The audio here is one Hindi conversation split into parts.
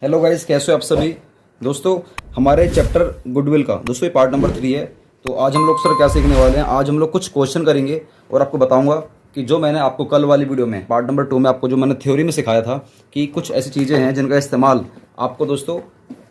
हेलो गाइस, कैसे हो आप सभी दोस्तों। हमारे चैप्टर गुडविल का दोस्तों ये पार्ट नंबर 3 है। तो आज हम लोग सर क्या सीखने वाले हैं, आज हम लोग कुछ क्वेश्चन करेंगे और आपको बताऊंगा कि जो मैंने आपको कल वाली वीडियो में पार्ट नंबर 2 में आपको जो मैंने थ्योरी में सिखाया था कि कुछ ऐसी चीज़ें हैं जिनका इस्तेमाल आपको दोस्तों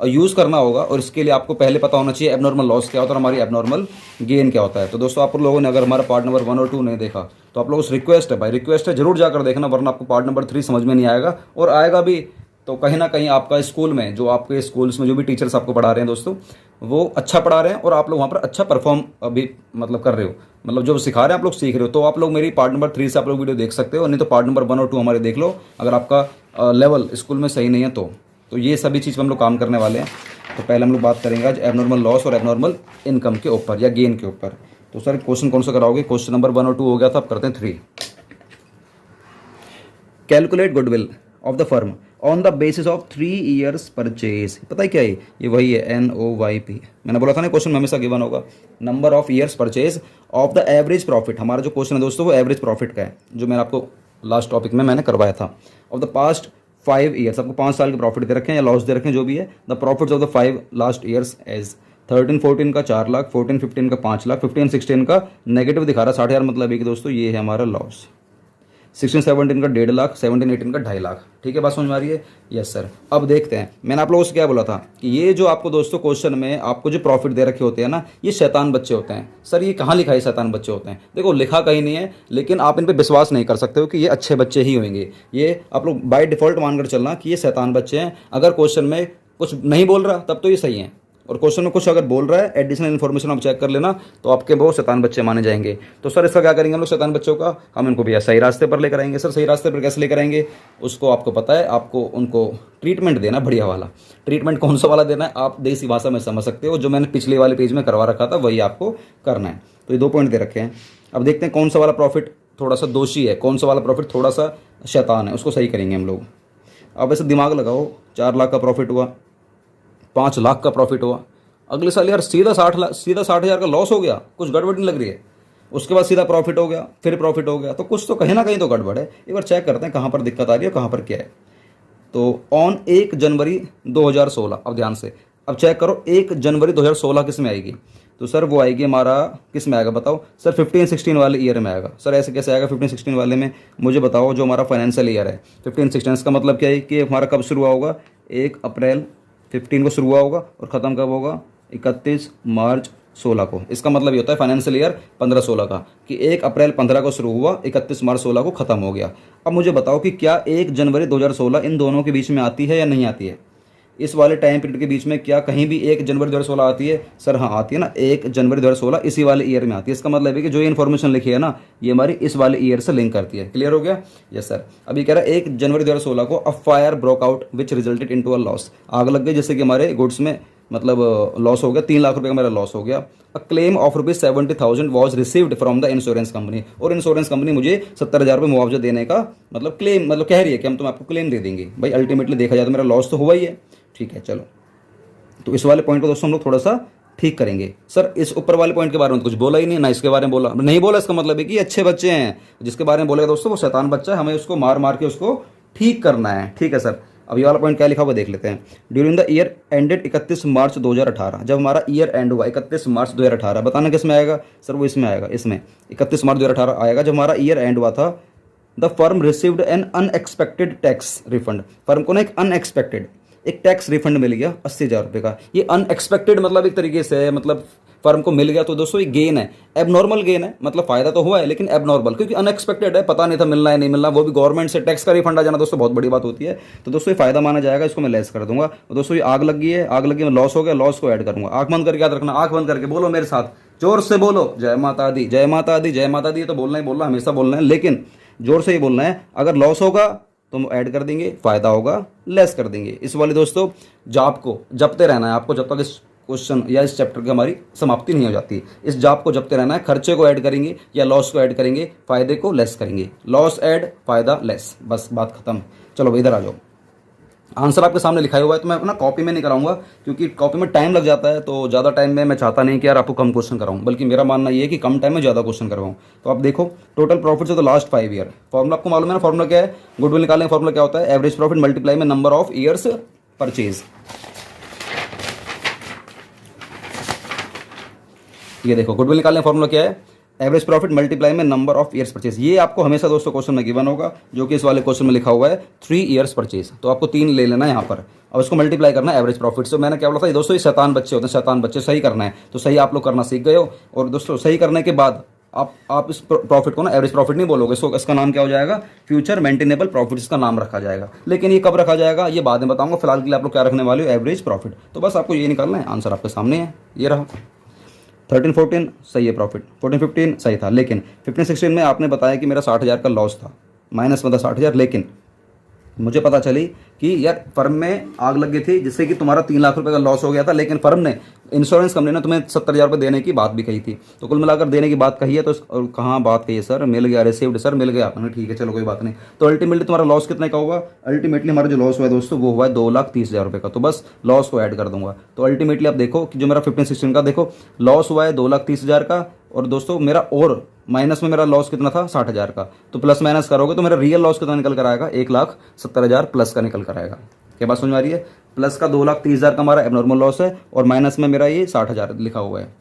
यूज़ करना होगा और इसके लिए आपको पहले पता होना चाहिए एबनॉर्मल लॉस क्या होता है और हमारी एबनॉर्मल गेन क्या होता है। तो दोस्तों आप लोगों ने अगर हमारा पार्ट नंबर 1 और 2 नहीं देखा तो आप लोगों से रिक्वेस्ट है, भाई रिक्वेस्ट है, जरूर जाकर देखना, वरना आपको पार्ट नंबर 3 समझ में नहीं आएगा और आएगा भी तो कहीं ना कहीं आपका स्कूल में जो आपके स्कूल्स में जो भी टीचर्स आपको पढ़ा रहे हैं दोस्तों वो अच्छा पढ़ा रहे हैं और आप लोग वहाँ पर अच्छा परफॉर्म अभी मतलब कर रहे हो, मतलब जो सिखा रहे हैं आप लोग सीख रहे हो। तो आप लोग मेरी पार्ट नंबर 3 से आप लोग वीडियो देख सकते हो, नहीं तो पार्ट नंबर 1 और 2 हमारे देख लो अगर आपका लेवल स्कूल में सही नहीं है तो ये सभी चीज़ पर हम लोग काम करने वाले हैं। तो पहले हम लोग बात करेंगे आज एबनॉर्मल लॉस और एबनॉर्मल इनकम के ऊपर या गेन के ऊपर। तो सर क्वेश्चन कौन सा कराओगे, क्वेश्चन नंबर 1 और 2 हो गया था, अब करते हैं 3। Calculate goodwill of the firm on the basis of 3 years purchase. पता है क्या है ये वही है NOYP। मैंने बोला था ना क्वेश्चन में हमेशा गिवन होगा। Number of years purchase of the average profit, हमारा जो क्वेश्चन है दोस्तों वो एवरेज प्रॉफिट का है जो मैंने आपको लास्ट टॉपिक में मैंने करवाया था। ऑफ द पास्ट 5 ईयर्स, आपको 5 साल के प्रॉफिट दे रखे हैं या लॉस दे रखे हैं जो भी है। The profits of the 5 last years as 13-14 का 4 लाख, 14-15 का 5 लाख, 15-16 का नेगेटिव दिखा रहा है 60,000, मतलब है कि दोस्तों ये है हमारा लॉस। 16-17 का 1.5 लाख, 17-18 का 2.5 लाख। ठीक है, बात समझ में आ रही है? Yes sir. अब देखते हैं, मैंने आप लोगों से क्या बोला था कि ये जो आपको दोस्तों क्वेश्चन में आपको जो प्रॉफिट दे रखे होते हैं ना, ये शैतान बच्चे होते हैं। सर ये कहाँ लिखा है शैतान बच्चे होते हैं? देखो लिखा कहीं नहीं है, लेकिन आप इन पर विश्वास नहीं कर सकते हो कि ये अच्छे बच्चे ही होंगे। ये आप लोग बाय डिफॉल्ट मानकर चलना कि ये शैतान बच्चे हैं। अगर क्वेश्चन में कुछ नहीं बोल रहा तब तो ये सही है, और क्वेश्चन में कुछ अगर बोल रहा है एडिशनल इन्फॉर्मेशन आप चेक कर लेना तो आपके बहुत शैतान बच्चे माने जाएंगे। तो सर इसका क्या करेंगे हम लोग शैतान बच्चों का, हम इनको भैया सही रास्ते पर लेकर आएंगे। सर सही रास्ते पर कैसे लेकर आएंगे उसको आपको पता है, आपको उनको ट्रीटमेंट देना बढ़िया वाला। ट्रीटमेंट कौन सा वाला देना है आप देसी भाषा में समझ सकते हो, जो मैंने पिछले वाले पेज में करवा रखा था वही आपको करना है। तो ये 2 पॉइंट दे रखे हैं। अब देखते हैं कौन सा वाला प्रॉफिट थोड़ा सा दोषी है, कौन सा वाला प्रॉफिट थोड़ा सा शैतान है, उसको सही करेंगे हम लोग। अब ऐसे दिमाग लगाओ, 4 लाख का प्रॉफिट हुआ, 5 लाख का प्रॉफिट हुआ, अगले साल यार सीधा 60,000 का लॉस हो गया, कुछ गड़बड़ नहीं लग रही है। उसके बाद सीधा प्रॉफिट हो गया, फिर प्रॉफिट हो गया, तो कुछ तो कहीं ना कहीं तो गड़बड़ है। एक बार चेक करते हैं कहाँ पर दिक्कत आ रही है कहाँ पर क्या है। तो ऑन 1 जनवरी 2016, अब ध्यान से अब चेक करो 1 जनवरी 2016 किस में आएगी। तो सर वो आएगी हमारा किस में आएगा बताओ सर, 15-16 वाले ईयर में आएगा। सर ऐसे कैसे आएगा 15-16 वाले में, मुझे बताओ। जो हमारा फाइनेंशियल ईयर है 15-16, इसका मतलब क्या है कि हमारा कब शुरू होगा, 1 अप्रैल 15 को शुरू हुआ होगा और ख़त्म कब होगा 31 मार्च 16 को। इसका मतलब ये होता है फाइनेंशियल ईयर 15-16 का कि 1 अप्रैल 15 को शुरू हुआ, 31 मार्च 16 को ख़त्म हो गया। अब मुझे बताओ कि क्या 1 जनवरी 2016 इन दोनों के बीच में आती है या नहीं आती है? इस वाले टाइम पीरियड के बीच में क्या कहीं भी 1 जनवरी 2016 आती है? सर हाँ आती है ना, 1 जनवरी 2016 इसी वाले ईयर में आती है। इसका मतलब है कि जो ये इन्फॉर्मेशन लिखी है ना ये हमारी इस वाले ईयर से लिंक करती है। क्लियर हो गया? Yes sir. अभी कह रहा है 1 जनवरी 2016 को a fire broke out which resulted into a loss. आग लग गई जिससे कि हमारे गुड्स में मतलब लॉस हो गया, 3 लाख रुपए का मेरा लॉस हो गया। A claim of ₹70,000 was received from the insurance company, और इंश्योरेंस कंपनी मुझे 70,000 रुपये मुआवजा देने का मतलब क्लेम मतलब कह रही है कि हम तुम आपको क्लेम दे देंगे। भाई अल्टीमेटली देखा जाए तो मेरा लॉस तो हुआ ही है। ठीक है चलो, तो इस वाले पॉइंट को दोस्तों हम लोग थोड़ा सा ठीक करेंगे। सर इस ऊपर वाले पॉइंट के बारे में तो कुछ बोला ही नहीं ना, इसके बारे में बोला नहीं बोला, इसका मतलब है कि अच्छे बच्चे हैं। जिसके बारे में बोलेगा दोस्तों वो शैतान बच्चा है, हमें उसको मार मार के उसको ठीक करना है। ठीक है सर। अब ये वाला पॉइंट क्या लिखा हुआ देख लेते हैं। ड्यूरिंग द ईयर एंडेड 31 मार्च 2018, जब हमारा ईयर एंड हुआ 31 मार्च 2018, बताना किस में आएगा सर? वो इसमें आएगा, इसमें 31 मार्च 2018 आएगा जब हमारा ईयर एंड हुआ था। The firm received an unexpected tax refund, firm को ना एक अनएक्सपेक्टेड एक टैक्स रिफंड मिल गया 80,000 रुपये का। ये अनएक्सपेक्टेड मतलब एक तरीके से मतलब फर्म को मिल गया, तो दोस्तों ये गेन है, एबनॉर्मल गेन है, मतलब फायदा तो हुआ है लेकिन एबनॉर्मल, क्योंकि अनएक्सपेक्टेड है, पता नहीं था मिलना है नहीं मिलना, वो भी गवर्नमेंट से टैक्स का रिफंड आ जाना दोस्तों बहुत बड़ी बात होती है। तो दोस्तों ये फायदा माना जाएगा, इसको मैं लेस कर दूंगा। तो दोस्तों ये आग लगी है, आग लगी में लॉस हो गया, लॉस को ऐड करूंगा। आंख बंद करके याद रखना, आंख बंद करके बोलो मेरे साथ, जोर से बोलो, जय माता दी जय माता दी जय माता दी। तो बोलना ही बोलना, हमेशा बोलना है, लेकिन जोर से ही बोलना है। अगर लॉस होगा तो हम ऐड कर देंगे, फायदा होगा लेस कर देंगे। इस वाले दोस्तों जाप को जपते रहना है आपको जब तक इस क्वेश्चन या इस चैप्टर की हमारी समाप्ति नहीं हो जाती। इस जाप को जपते रहना है, खर्चे को ऐड करेंगे या लॉस को ऐड करेंगे, फायदे को लेस करेंगे, लॉस ऐड फायदा लेस, बस बात खत्म। चलो इधर आ जाओ, आंसर आपके सामने लिखा हुआ है। तो मैं अपना कॉपी में नहीं कराऊंगा क्योंकि कॉपी में टाइम लग जाता है, तो ज़्यादा टाइम में मैं चाहता नहीं कि यार आपको कम क्वेश्चन कराऊं, बल्कि मेरा मानना ये है कि कम टाइम में ज़्यादा क्वेश्चन करवाऊं। तो आप देखो टोटल प्रॉफिट से तो लास्ट 5 ईयर, फॉर्मूला आपको मालूम है ना, फॉर्मूला क्या है, गुडविल निकालने का फॉर्मूला क्या होता है, एवरेज प्रॉफिट मल्टीप्लाई में नंबर ऑफ ईयर्स परचेज। ये देखो गुडविल निकालने का फॉर्मूला क्या है, एवरेज प्रॉफिट मल्टीप्लाई में नंबर ऑफ ईयर्स परचेज। ये आपको हमेशा दोस्तों क्वेश्चन में गिवन होगा, जो कि इस वाले क्वेश्चन में लिखा हुआ है 3 ईयर्स परचेज। तो आपको 3 ले लेना है यहाँ पर, अब इसको मल्टीप्लाई करना है एवरेज प्रॉफिट से। मैंने क्या बोला था दोस्तों, ये शैतान बच्चे होते हैं, शैतान बच्चे सही करना है, तो सही आप लोग करना सीख गए हो। और दोस्तों सही करने के बाद आप इस प्रॉफिट को ना एवरेज प्रॉफिट नहीं बोलोगे, इसका नाम क्या हो जाएगा, फ्यूचर मेंटेनेबल प्रॉफिट इसका नाम रखा जाएगा। लेकिन ये कब रखा जाएगा ये बाद में बताऊंगा, फिलहाल के लिए आप लोग क्या रखने वाले हो, एवरेज प्रॉफिट। तो बस आपको ये निकालना है, आंसर आपके सामने है, ये रहा। 13-14 सही है प्रॉफिट, 14-15 सही था। लेकिन 15-16 में आपने बताया कि मेरा 60,000 का लॉस था, माइनस में था 60,000। लेकिन मुझे पता चली कि यार फर्म में आग लग गई थी, जिससे कि तुम्हारा 3 लाख रुपए का लॉस हो गया था। लेकिन फर्म ने, इंश्योरेंस कंपनी ने तुम्हें 70,000 रुपये देने की बात भी कही थी। तो कुल मिलाकर देने की बात कही है, तो कहाँ बात कही है सर, मिल गया, रिसीव्ड सर मिल गया आपने, ठीक है चलो कोई बात नहीं। तो अल्टीमेटली तुम्हारा लॉस कितने का होगा, अल्टीमेटली हमारा जो लॉस हुआ है दोस्तों वो हुआ है 2,30,000 रुपये का। तो बस लॉस को ऐड कर दूंगा। तो अल्टीमेटली आप देखो कि जो मेरा 15-16 का देखो लॉस हुआ है 2,30,000 का, और दोस्तों मेरा और माइनस में मेरा लॉस कितना था 60,000 का। तो प्लस माइनस करोगे तो मेरा रियल लॉस कितना निकल कर आएगा, 1,70,000 प्लस का निकल कर आएगा। क्या बात समझ में आ रही है, प्लस का 2,30,000 का हमारा एबनॉर्मल लॉस है, और माइनस में मेरा ये 60,000 लिखा हुआ है।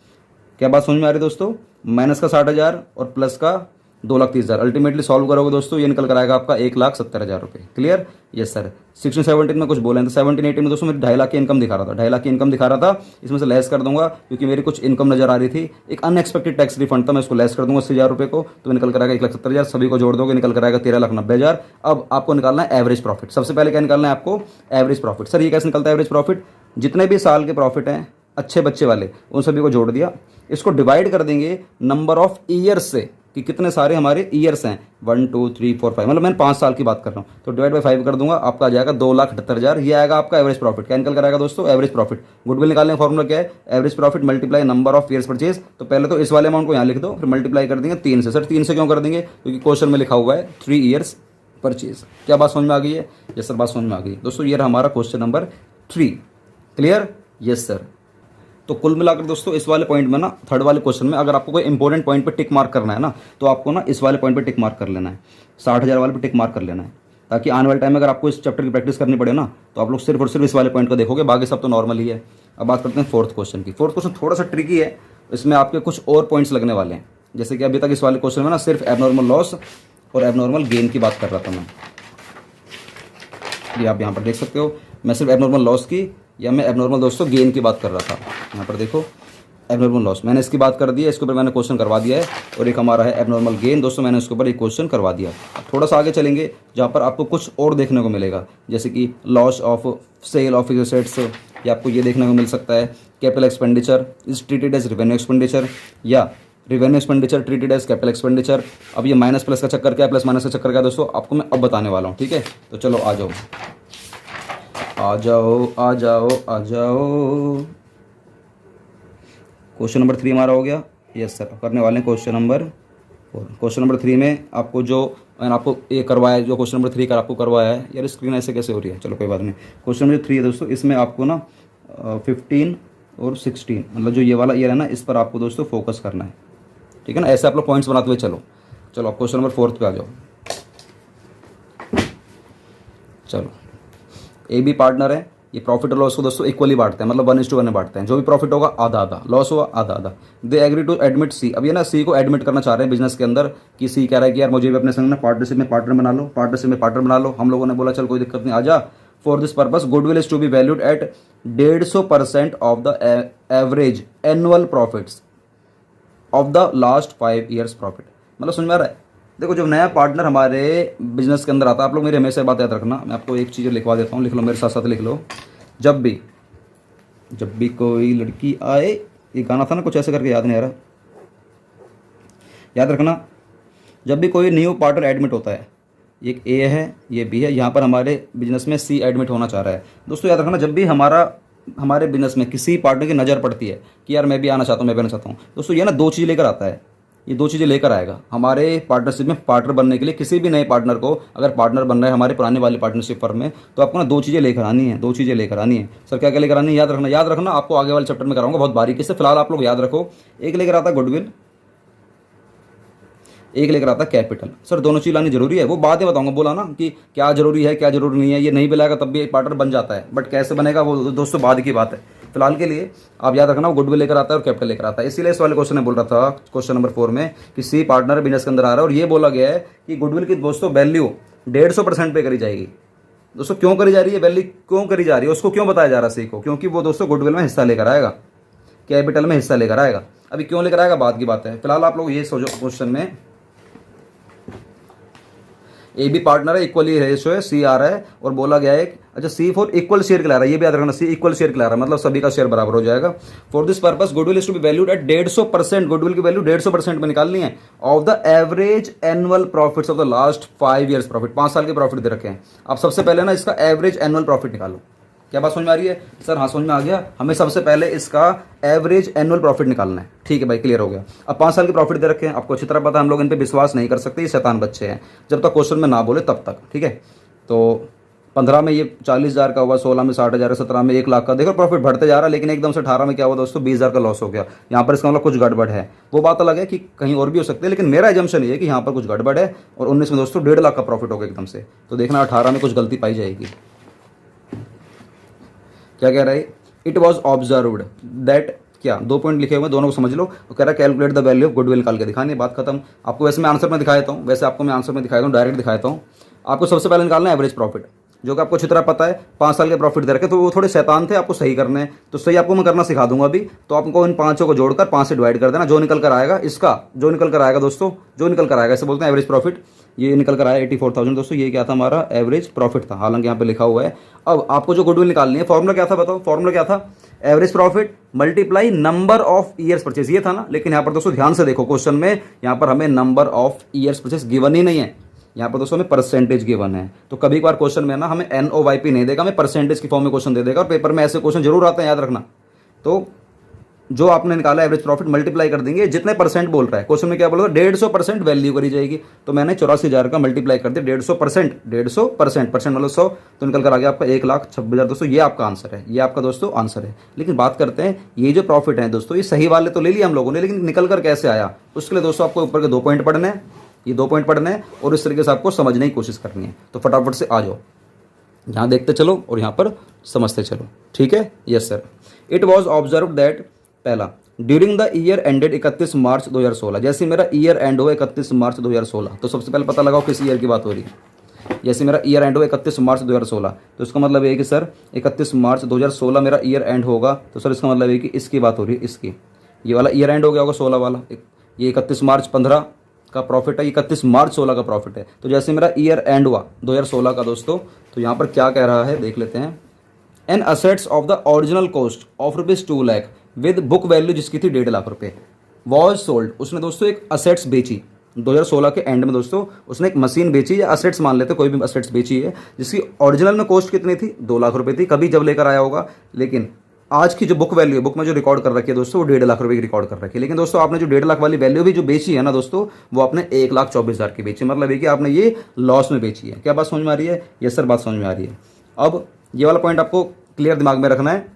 क्या बात समझ में आ रही है दोस्तों, माइनस का 60,000 और प्लस का 2,30,000। अल्टीमेटली सॉल्व करोगे दोस्तों ये निकल कर आएगा आपका 1,70,000 रुपये। Clear, yes sir. 16-17 में कुछ बोले हैं, तो 17-18 में दोस्तों मेरी 2.5 लाख की इनकम दिखा रहा था, 2.5 लाख की इनकम दिखा रहा था। इसमें से लेस कर दूंगा क्योंकि मेरी कुछ इनकम नजर आ रही थी, एक अनएक्सपेक्टेड टैक्स रिफंड था, मैं उसको लेस कर दूंगा 80,000 रुपये को, तो निकल कर आएगा 1,70,000। सभी को जोड़ दोगे निकल कर आएगा 13,90,000। अब आपको निकालना है एवरेज प्रॉफिट। सबसे पहले क्या निकालना है आपको, एवरेज प्रॉफिट। सर ये कैसे निकलता है एवरेज प्रॉफिट, जितने भी साल के प्रॉफिट हैं अच्छे बच्चे वाले उन सभी को जोड़ दिया, इसको डिवाइड कर देंगे नंबर ऑफ ईयर्स से, कि कितने सारे हमारे ईयर्स हैं, 1 2 3 4 5, मतलब मैंने 5 साल की बात कर रहा हूँ। तो डिवाइड बाई 5 कर दूंगा, आपका आ जाएगा 2,78,000। ये आएगा आपका एवरेज प्रॉफिट। क्या निकल कर आएगा दोस्तों, एवरेज प्रॉफिट। गुडविल निकालने का फॉर्मूला क्या है, average profit multiply number of years purchase. तो पहले तो इस वाले अमाउंट को यहाँ लिख दो, फिर मल्टीप्लाई कर देंगे 3 से। सर 3 से क्यों कर देंगे, क्योंकि क्वेश्चन में लिखा हुआ है 3 ईयर्स परचेज। क्या बात समझ में आ गई है, यस सर बात समझ में आ गई दोस्तों। ये रहा हमारा question number 3। Clear, yes sir. तो कुल मिलाकर दोस्तों इस वाले पॉइंट में ना, थर्ड वाले क्वेश्चन में अगर आपको कोई इंपॉर्टेंट पॉइंट पे टिक मार्क करना है ना, तो आपको ना इस वाले पॉइंट पे टिक मार्क कर लेना है, 60,000 वाले पे टिक मार्क कर लेना है, ताकि आने वाले टाइम में अगर आपको इस चैप्टर की प्रैक्टिस करनी पड़े ना, तो आप लोग सिर्फ और सिर्फ इस वाले पॉइंट को देखोगे, बाकी सब तो नॉर्मल ही है। अब बात करते हैं फोर्थ क्वेश्चन की। फोर्थ क्वेश्चन थोड़ा सा ट्रिकी है, इसमें आपके कुछ और पॉइंट्स लगने वाले हैं। जैसे कि अभी तक इस वाले क्वेश्चन में ना सिर्फ एबनॉर्मल लॉस और एबनॉर्मल गेन की बात कर रहा था मैं, ये आप यहाँ पर देख सकते हो। मैं सिर्फ एबनॉर्मल लॉस की या मैं एबनॉर्मल दोस्तों गेन की बात कर रहा था। यहाँ पर देखो एबनॉर्मल लॉस मैंने इसकी बात कर दी है, इसके ऊपर मैंने क्वेश्चन करवा दिया है, और एक हमारा है एबनॉर्मल गेन दोस्तों, मैंने इसके ऊपर एक क्वेश्चन करवा दिया। थोड़ा सा आगे चलेंगे जहाँ पर आपको कुछ और देखने को मिलेगा, जैसे कि loss of sale of assets, या आपको ये देखने को मिल सकता है capital expenditure is treated as revenue expenditure, या revenue expenditure treated as capital expenditure. अब ये माइनस प्लस का चक्कर क्या है, प्लस माइनस का चक्कर क्या है दोस्तों, आपको मैं अब बताने वाला हूँ। ठीक है, तो चलो आ जाओ आ जाओ आ जाओ आ जाओ। क्वेश्चन नंबर 3 हमारा हो गया, यस सर। करने वाले हैं क्वेश्चन नंबर 4। क्वेश्चन नंबर 3 में आपको जो मैंने आपको ये करवाया है, जो क्वेश्चन नंबर 3 का आपको करवाया है, यार स्क्रीन ऐसे कैसे हो रही है, चलो कोई बात नहीं। क्वेश्चन नंबर 3 है दोस्तों, इसमें आपको ना 15 और 16 मतलब जो ये वाला ईयर है ना, इस पर आपको दोस्तों फोकस करना है, ठीक है ना। ऐसे आप लोग पॉइंट्स बनाते हुए चलो। चलो आप क्वेश्चन नंबर 4 पे आ जाओ। चलो ए बी पार्टनर है, ये प्रॉफिट और लॉस को दोस्तों इक्वली बांटते हैं, मतलब 1:1 में बांटते हैं। जो भी प्रॉफिट होगा आधा आधा, लॉस हुआ आधा आधा। दे एग्री टू एडमिट सी। अब ये ना सी को एडमिट करना चाह रहे हैं बिजनेस के अंदर, कि सी कह रहा है कि यार मुझे भी अपने संग ना पार्टनरशिप में पार्टनर बना लो, पार्टनरशिप में पार्टनर बना लो। हम लोगों ने बोला चल कोई दिक्कत नहीं, आजा। For this purpose goodwill is to be valued at 150% of the average annual profits of the last 5 years profit. मतलब समझ में आ रहा है। देखो जब नया पार्टनर हमारे बिजनेस के अंदर आता है, आप लोग मेरी हमेशा बात याद रखना, मैं आपको एक चीज़ लिखवा देता हूँ, लिख लो मेरे साथ साथ लिख लो। जब भी कोई लड़की आए, ये गाना था ना कुछ ऐसे करके, याद नहीं आ रहा, याद रखना। जब भी कोई न्यू पार्टनर एडमिट होता है, एक ए है ये बी है, यहाँ पर हमारे बिजनेस में सी एडमिट होना चाह रहा है। दोस्तों याद रखना, जब भी हमारे बिजनेस में किसी पार्टनर की नज़र पड़ती है कि यार मैं भी आना चाहता हूँ, मैं भी आना चाहता हूँ, दोस्तों ये ना 2 चीज़ लेकर आता है। ये 2 चीज़ें लेकर आएगा हमारे पार्टनरशिप में पार्टनर बनने के लिए। किसी भी नए पार्टनर को अगर पार्टनर बन रहा है हमारे पुराने वाली पार्टनरशिप फर्म में, तो आपको ना 2 चीज़ें लेकर आनी है, 2 चीज़ें लेकर आनी है। सर क्या क्या लेकर आनी है, याद रखना, आपको आगे वाले चैप्टर में कराऊंगा बहुत बारीकी से। फिलहाल आप लोग याद रखो, एक लेकर आता है गुडविल, एक लेकर आता है कैपिटल। सर दोनों चीज़ लानी जरूरी है, वो बात ही बताऊंगा, बोला ना कि क्या जरूरी है क्या जरूरी नहीं है, ये नहीं भी लाएगा तब भी पार्टनर बन जाता है, बट कैसे बनेगा वो दोस्तों बाद की बात है। फिलहाल के लिए आप याद रखना वो गुडविल लेकर आता है और कैपिटल लेकर आता है। इसीलिए इस वाले क्वेश्चन में बोल रहा था, क्वेश्चन नंबर 4 में, कि सी पार्टनर बिजनेस के अंदर आ रहा है और ये बोला गया है कि गुडविल की दोस्तों वैल्यू 150% पे करी जाएगी। दोस्तों क्यों करी जा रही है, वैल्यू क्यों करी जा रही है, उसको क्यों बताया जा रहा है सी को, क्योंकि वो दोस्तों गुडविल में हिस्सा लेकर आएगा, कैपिटल में हिस्सा लेकर आएगा। अभी क्यों लेकर आएगा बाद की बात है, फिलहाल आप लोग ये सोचो क्वेश्चन में ए बी पार्टनर है, इक्वली रेशियो है, सी आ रहा है और बोला गया है अच्छा सी फॉर इक्वल शेयर खिला रहा है, ये भी याद रखना, सी इक्वल शेयर खिला रहा है मतलब सभी का शेयर बराबर हो जाएगा। For this purpose goodwill is to be valued at 150%, goodwill की वैल्यू 150% में निकालनी है of the average annual profits of the last 5 years profit, 5 साल के प्रॉफिट दे रखे हैं। आप सबसे पहले ना इसका एवरेज एनुअल प्रॉफिट निकालो। क्या बात समझ में आ रही है सर? हाँ समझ में आ गया। हमें सबसे पहले इसका एवरेज एनुअल प्रॉफिट निकालना है, ठीक है भाई, क्लियर हो गया। अब 5 साल के प्रॉफिट दे रखे हैं, आपको अच्छी तरह पता है हम लोग इन पे विश्वास नहीं कर सकते, ये शैतान बच्चे हैं, जब तक क्वेश्चन में ना बोले तब तक, ठीक है। तो 15 में ये 40,000 का हुआ, 16 में 60,000, 17 में 1 लाख का, देखो प्रॉफिट बढ़ते जा रहा है, लेकिन एकदम से 18 में क्या हुआ दोस्तों, 20,000 का लॉस हो गया। यहाँ पर इसका मतलब कुछ गड़बड़ है, वो बात अलग है कि कहीं और भी हो सकती है, लेकिन मेरा एजम्पशन ये है कि यहाँ पर कुछ गड़बड़ है और 19 में दोस्तों 1.5 लाख का प्रॉफिट हो गया एकदम से। तो देखना 18 में कुछ गलती पाई जाएगी। क्या कह रहा है, इट वॉज ऑब्जर्व्ड दैट, क्या 2 पॉइंट लिखे हुए हैं, दोनों को समझ लो। तो कह रहा है calculate the value of goodwill निकाल के दिखानी, बात खत्म। आपको वैसे मैं आंसर में दिखाया हूँ, वैसे आपको मैं आंसर में दिखाया हूँ, डायरेक्ट दिखाता हूँ। आपको सबसे पहले निकालना है एवरेज प्रॉफिट, जो कि आपको अच्छी तरह पता है 5 साल के प्रॉफिट दे रखे, तो वो थोड़े शैतान थे, आपको सही करने हैं, तो सही आपको मैं करना सिखा दूंगा अभी। तो आपको इन 5 को जोड़कर 5 से डिवाइड कर देना, जो निकल कर आएगा इसका, जो निकल कर आएगा दोस्तों, जो निकल कर आएगा इसे बोलते हैं एवरेज प्रॉफिट। ये निकल कर आया 84,000 दोस्तों, ये क्या था हमारा एवरेज प्रॉफिट था, हालांकि यहाँ पे लिखा हुआ है। अब आपको जो गुडविल निकालनी है, फॉर्मूला क्या था बताओ, फॉर्मूला क्या था, average profit multiply number of years purchase, ये था ना। लेकिन यहाँ पर दोस्तों ध्यान से देखो क्वेश्चन में, यहाँ पर हमें number of years purchase given ही नहीं है, यहाँ पर दोस्तों हमें परसेंटेज गिवन है। तो कभी कभार क्वेश्चन में ना हमें NOYP नहीं देगा, हमें परसेंटेज की फॉर्म में क्वेश्चन दे देगा, और पेपर में ऐसे क्वेश्चन जरूर आते हैं, याद रखना। तो जो आपने निकाला एवरेज प्रॉफिट मल्टीप्लाई कर देंगे, जितने परसेंट बोल रहा है क्वेश्चन में, क्या बोल रहा है 150% वैल्यू करी जाएगी। तो मैंने 84,000 का मल्टीप्लाई कर दिया 150%, 150% परसेंट मतलब 100, तो निकल कर आ गया आपका 1,26,000 दोस्तों। ये आपका आंसर है, ये आपका दोस्तों आंसर है। लेकिन बात करते हैं ये जो प्रॉफिट है दोस्तों, ये सही वाले तो ले लिया हम लोगों ने, लेकिन निकल कर कैसे आया, उसके लिए दोस्तों आपको ऊपर के 2 पॉइंट पढ़ने हैं, ये 2 पॉइंट पढ़ने हैं और इस तरीके से आपको समझने की कोशिश करनी है। तो फटाफट से आ जाओ, यहाँ देखते चलो और यहाँ पर समझते चलो, ठीक है। Yes sir, it was observe that, पहला ड्यूरिंग द ईयर एंडेड 31 मार्च 2016, जैसे मेरा ईयर एंड हुआ 31 मार्च 2016, तो सबसे पहले पता लगाओ किस ईयर की बात हो रही है। जैसे मेरा ईयर एंड हुआ 31 मार्च 2016, तो इसका मतलब है कि सर 31 मार्च 2016 मेरा ईयर एंड होगा, तो सर इसका मतलब है कि इसकी बात हो रही है, इसकी, ये वाला ईयर एंड हो गया होगा 16 वाला, ये 31 मार्च 15 का प्रॉफिट है, 31 मार्च 16 का प्रॉफिट है। तो जैसे मेरा ईयर एंड हुआ 2016 का दोस्तों, तो यहाँ पर क्या कह रहा है देख लेते हैं। An assets of the original cost of ₹2 lakh with book value जिसकी थी 1.5 लाख रुपए, वॉज सोल्ड, उसने दोस्तों एक असेट्स बेची 2016 के एंड में दोस्तों, उसने एक मशीन बेची या असेट्स मान लेते, कोई भी असेट्स बेची है, जिसकी ओरिजिनल में कॉस्ट कितनी थी, 2 लाख रुपए थी, कभी जब लेकर आया होगा। लेकिन आज की जो बुक वैल्यू है, बुक में जो रिकॉर्ड कर रखी है दोस्तों, वो 1.5 लाख रुपए की रिकॉर्ड कर रखी है। लेकिन दोस्तों आपने जो 1.5 लाख वाली वैल्यू भी जो बेची है ना दोस्तों, वो आपने 1,24,000 की बेची, मतलब है कि आपने ये लॉस में बेची है। क्या बात समझ में आ रही है? ये सर बात समझ में आ रही है। अब ये वाला पॉइंट आपको क्लियर दिमाग में रखना है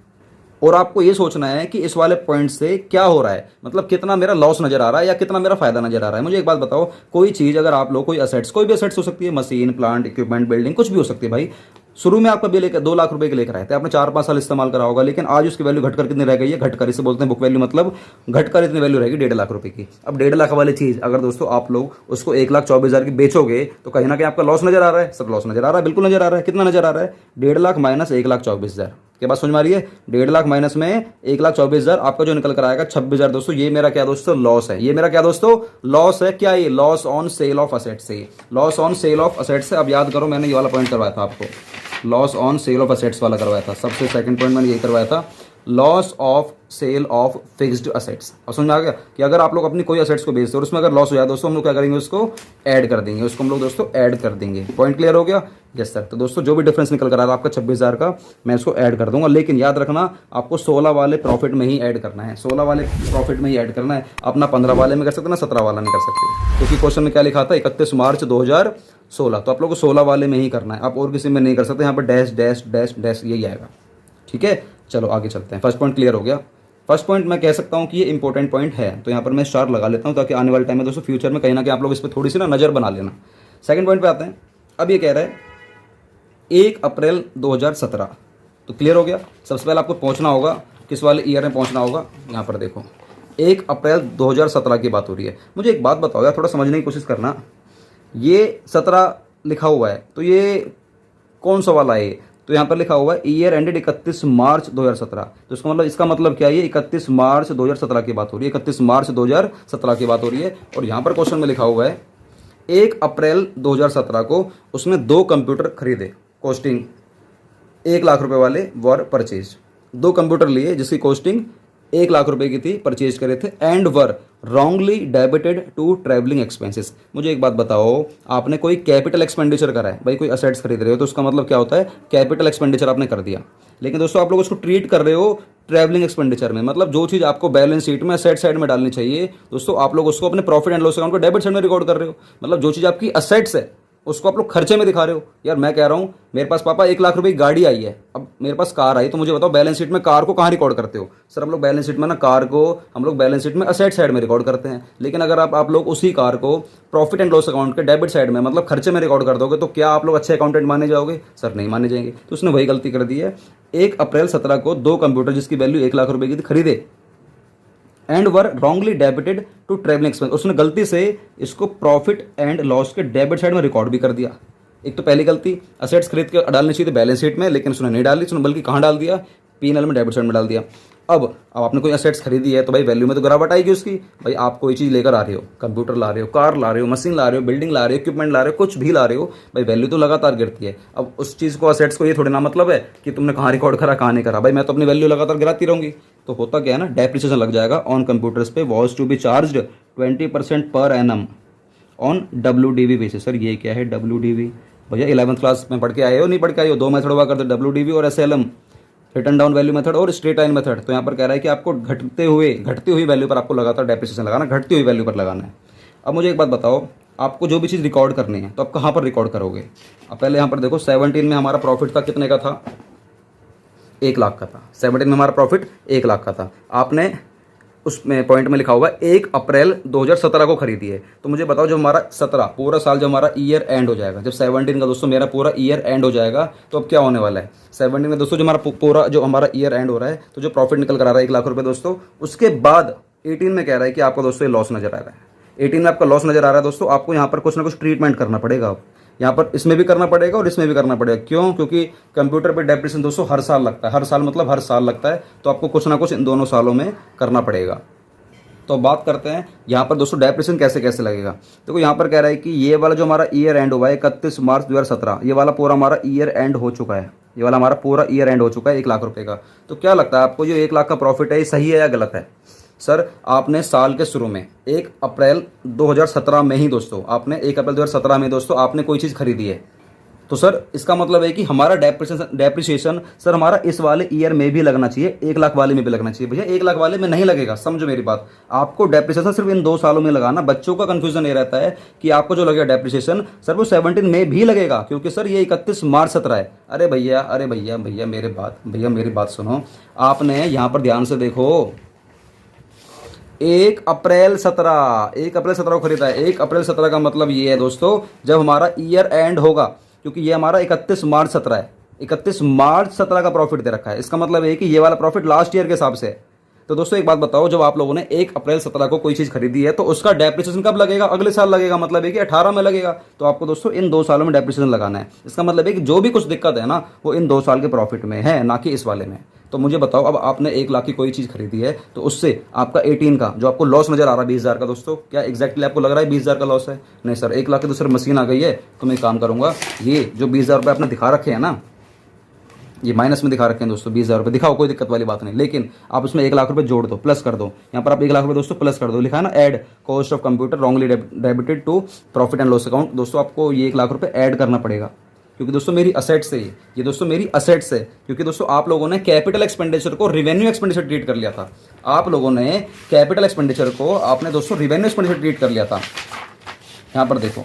और आपको ये सोचना है कि इस वाले पॉइंट से क्या हो रहा है, मतलब कितना मेरा लॉस नजर आ रहा है या कितना मेरा फायदा नजर आ रहा है। मुझे एक बात बताओ, कोई चीज़ अगर आप लोग कोई असेट्स, कोई भी असेट्स हो सकती है, मशीन, प्लांट, इक्विपमेंट, बिल्डिंग, कुछ भी हो सकती है भाई। शुरू में आपका बिल लेकर 2 लाख रुपए के लेकर आए थे, आपने 4-5 साल इस्तेमाल करा होगा, लेकिन आज उसकी वैल्यू घटकर कितनी रह गई है, घटकर, इसे बोलते हैं बुक वैल्यू, मतलब घटकर इतनी वैल्यू रहेगी 1.5 लाख रुपए की। अब 1.5 लाख वाली चीज़ अगर दोस्तों आप लोग उसको 1,24,000 की बेचोगे, तो कहीं ना कहीं आपका लॉस नजर आ रहा है, सब लॉस नजर आ रहा है, बिल्कुल नजर आ रहा है। कितना नजर आ रहा है? 1.5 लाख माइनस 1,24,000 के बाद समझ में आ रही है। 1.5 लाख माइनस में 1,24,000, आपका जो निकल कर आएगा 26,000 दोस्तों, ये मेरा क्या दोस्तों लॉस है, ये मेरा क्या दोस्तों लॉस है। क्या ये loss on sale of assets से, loss on sale of assets से। अब याद करो मैंने ये वाला पॉइंट करवाया था आपको, loss on sale of assets वाला करवाया था, सबसे सेकंड पॉइंट मैंने ये करवाया था, loss of sale of fixed assets. और समझ में आ गया कि अगर आप लोग अपनी कोई असेट्स को बेचते हो और उसमें अगर लॉस हो जाए दोस्तों, हम लोग क्या करेंगे, उसको ऐड कर देंगे, उसको हम लोग दोस्तों ऐड कर देंगे। पॉइंट क्लियर हो गया? Yes sir. तो दोस्तों जो भी डिफरेंस निकल कर आ रहा है आपका 26,000 का, मैं इसको ऐड कर दूंगा, लेकिन याद रखना आपको 16 वाले प्रॉफिट में ही ऐड करना है, 16 वाले प्रॉफिट में ही ऐड करना है। अपना 15 वाले में कर सकते ना, 17 वाला नहीं कर सकते, क्योंकि क्वेश्चन में क्या लिखा था 31 मार्च 2016, तो आप लोग को 16 वाले में ही करना है, आप और किसी में नहीं कर सकते। यहाँ पर डैश डैश डैश डैश यही आएगा, ठीक है। चलो आगे चलते हैं। फर्स्ट पॉइंट क्लियर हो गया। फर्स्ट पॉइंट मैं कह सकता हूँ कि ये इंपॉर्टेंट पॉइंट है, तो यहाँ पर मैं स्टार लगा लेता हूँ ताकि आने वाले टाइम में दोस्तों फ्यूचर में कहीं ना कहीं आप लोग इस पर थोड़ी सी ना नज़र बना लेना। सेकंड पॉइंट पे आते हैं। अब ये कह रहा है 1 अप्रैल 2017, तो क्लियर हो गया। सबसे पहले आपको पहुँचना होगा, किस वाले ईयर में पहुँचना होगा, यहाँ पर देखो 1 अप्रैल 2017 की बात हो रही है। मुझे एक बात बताओ यार, थोड़ा समझने की कोशिश करना, ये 17 लिखा हुआ है तो ये कौन सा वाला है? तो यहाँ पर लिखा हुआ है ईयर एंडेड 31 मार्च 2017, तो इसका मतलब क्या है? ये 31 मार्च 2017 की बात हो रही है, 31 मार्च 2017 की बात हो रही है। और यहाँ पर क्वेश्चन में लिखा हुआ है 1 अप्रैल 2017 को उसने 2 कंप्यूटर खरीदे, कॉस्टिंग 1 लाख रुपए वाले वर परचेज। 2 कंप्यूटर लिए जिसकी कॉस्टिंग 1 लाख रुपए की थी, परचेज करे थे, and were wrongly debited to travelling expenses. मुझे एक बात बताओ, आपने कोई कैपिटल एक्सपेंडिचर करा है, भाई कोई असेट्स खरीद रहे हो तो उसका मतलब क्या होता है? कैपिटल एक्सपेंडिचर आपने कर दिया। लेकिन दोस्तों आप लोग उसको ट्रीट कर रहे हो ट्रैवलिंग एक्सपेंडिचर में, मतलब जो चीज़ आपको बैलेंस शीट में असेट साइड में डालनी चाहिए दोस्तों, आप लोग उसको अपने प्रॉफिट एंड लॉस अकाउंट को डेबिट साइड में रिकॉर्ड कर रहे हो। मतलब जो चीज़ आपकी असेट्स है उसको आप लोग खर्चे में दिखा रहे हो। यार मैं कह रहा हूँ मेरे पास पापा 1 लाख रुपए की गाड़ी आई है, अब मेरे पास कार आई, तो मुझे बताओ बैलेंस शीट में कार को कहाँ रिकॉर्ड करते हो? सर हम लोग बैलेंस शीट में ना कार को हम लोग बैलेंस शीट में असेट साइड में रिकॉर्ड करते हैं। लेकिन अगर आप लोग उसी कार को प्रॉफिट एंड लॉस अकाउंट के डेबिट साइड में मतलब खर्चे में रिकॉर्ड कर दोगे तो क्या आप लोग अच्छे अकाउंटेंट माने जाओगे? सर नहीं माने जाएंगे। तो उसने वही गलती कर दी है। 1 अप्रैल 17 को 2 कंप्यूटर जिसकी वैल्यू 1 लाख रुपए की थी खरीदे, and were wrongly debited to travelling expense. उसने गलती से इसको प्रॉफिट एंड लॉस के डेबिट साइड में रिकॉर्ड भी कर दिया। एक तो पहली गलती, असेट्स खरीद के डालनी चाहिए थी बैलेंस शीट में, लेकिन उसने नहीं डाली, उसने बल्कि कहाँ डाल दिया? P&L में, डेबिट साइड में डाल दिया। अब आपने कोई असेट्स खरीदी है तो भाई वैल्यू में तो गिरावट आएगी उसकी। भाई आप कोई चीज़ लेकर आ रहे हो, कंप्यूटर ला रहे हो, कार ला रहे हो, मशीन ला रहे हो, बिल्डिंग ला रहे हो, इक्विपमेंट ला रहे हो, कुछ भी ला रहे हो, भाई वैल्यू तो लगातार गिरती है। अब उस चीज़ को, असेट्स को ये थोड़ी ना मतलब है कि तुमने कहाँ रिकॉर्ड करा कहाँ नहीं करा, भाई मैं तो अपनी वैल्यू लगातार गिराती रहूँगी। तो होता क्या है ना, डेप्रिसिएशन लग जाएगा ऑन कंप्यूटर्स पे, was to be charge 20% per annum on WDV basis. Sir ये क्या है WDV? भैया 11th क्लास में पढ़ के आए हो, नहीं पढ़ के आए हो? 2 मेथड हुआ करते, WDV और SLM, return down value method और स्ट्रेट लाइन मेथड। तो यहाँ पर कह रहा है कि आपको घटती हुई वैल्यू पर आपको लगातार डेप्रिसिएशन लगाना, घटती हुई वैल्यू पर लगाना है। अब मुझे एक बात बताओ, आपको जो भी चीज़ रिकॉर्ड करनी है तो आप कहाँ पर रिकॉर्ड करोगे? अब पहले यहाँ पर देखो 17 में हमारा प्रॉफिट था, कितने का था? 1 लाख का था। 17 में हमारा प्रॉफिट 1 लाख का था। आपने उसमें पॉइंट में लिखा होगा 1 अप्रैल 2017 को खरीदी है। तो मुझे बताओ जब हमारा 17 पूरा साल, जब हमारा ईयर एंड हो जाएगा, जब 17 का दोस्तों मेरा पूरा ईयर एंड हो जाएगा, तो अब क्या होने वाला है? 17 में दोस्तों जो हमारा ईयर एंड हो रहा है, तो जो प्रॉफिट निकल कर आ रहा है 1 लाख रुपए दोस्तों, उसके बाद 18 में कह रहा है कि आपको दोस्तों ये लॉस नजर आ रहा है। 18 में आपका लॉस नजर आ रहा है दोस्तों, आपको यहाँ पर कुछ ना कुछ ट्रीटमेंट करना पड़ेगा। अब यहाँ पर इसमें भी करना पड़ेगा और इसमें भी करना पड़ेगा। क्यों? क्योंकि कंप्यूटर पे डेप्रिसिएशन दोस्तों हर साल लगता है, हर साल मतलब हर साल लगता है, तो आपको कुछ ना कुछ इन दोनों सालों में करना पड़ेगा। तो बात करते हैं यहाँ पर दोस्तों डेप्रिसिएशन कैसे कैसे लगेगा। देखो यहाँ पर कह रहा है कि ये वाला जो हमारा ईयर एंड हुआ है 31 मार्च 2017, ये वाला पूरा हमारा ईयर एंड हो चुका है, ये वाला हमारा पूरा ईयर एंड हो चुका है 1 लाख रुपए का। तो क्या लगता है आपको, जो 1 लाख का प्रॉफिट है ये सही है या गलत है? सर आपने साल के शुरू में 1 अप्रैल 2017 में ही दोस्तों, आपने 1 अप्रैल 2017 में दोस्तों आपने कोई चीज़ खरीदी है, तो सर इसका मतलब है कि हमारा डेप्रिसिएशन सर हमारा इस वाले ईयर में भी लगना चाहिए, 1 लाख वाले में भी लगना चाहिए। भैया 1 लाख वाले में नहीं लगेगा, समझो मेरी बात। आपको डेप्रिसिएशन सिर्फ इन 2 सालों में लगाना। बच्चों का कंफ्यूजन ये रहता है कि आपको जो लगेगा डेप्रिसिएशन सर वो 17 में भी लगेगा, क्योंकि सर ये 31 मार्च 17 है। अरे भैया मेरी बात सुनो, आपने यहाँ पर ध्यान से देखो, 1 अप्रैल 17 को खरीदा है। 1 अप्रैल 17 का मतलब ये है दोस्तों जब हमारा ईयर एंड होगा, क्योंकि ये हमारा 31 मार्च 17 है, 31 मार्च 17 का प्रॉफिट दे रखा है। इसका मतलब है कि ये वाला प्रॉफिट लास्ट ईयर के हिसाब से है। तो दोस्तों एक बात बताओ, जब आप लोगों ने 1 अप्रैल 17 को कोई चीज़ खरीदी है तो उसका डेप्रिसिएशन कब लगेगा? अगले साल लगेगा, मतलब है कि 18 में लगेगा। तो आपको दोस्तों इन 2 सालों में डेप्रिसिएशन लगाना है। इसका मतलब है कि जो भी कुछ दिक्कत है ना वो इन 2 साल के प्रॉफिट में है, ना कि इस वाले में। तो मुझे बताओ, अब आपने 1 लाख की कोई चीज़ खरीदी है तो उससे आपका 18 का जो आपको लॉस नजर आ रहा है 20,000 का दोस्तों, क्या एग्जैक्टली आपको लग रहा है 20,000 का लॉस है? नहीं सर, 1 लाख की तो सर मशीन आ गई है। तो मैं एक काम करूँगा, ये जो 20,000 रुपये आपने दिखा रखे हैं ना, ये माइनस में दिखा रखे हैं दोस्तों, 20,000 रुपये दिखाओ, कोई दिक्कत वाली बात नहीं। लेकिन आप उसमें 1 लाख रुपये जोड़ दो, प्लस कर दो। यहाँ पर आप 1 लाख रुपये दोस्तों प्लस कर दो, लिखा है ना add cost of computer wrongly debited to profit and loss account. दोस्तों आपको ये 1 लाख रुपये ऐड करना पड़ेगा, क्योंकि दोस्तों मेरी असेट्स है ये दोस्तों मेरी असेट्स है। क्योंकि दोस्तों आप लोगों ने कैपिटल एक्सपेंडिचर को रिवेन्यू एक्सपेंडिचर ट्रीट कर लिया था। आप लोगों ने कैपिटल एक्सपेंडिचर को आपने दोस्तों रिवेन्यू एक्सपेंडिचर ट्रीट कर लिया था। यहाँ पर देखो,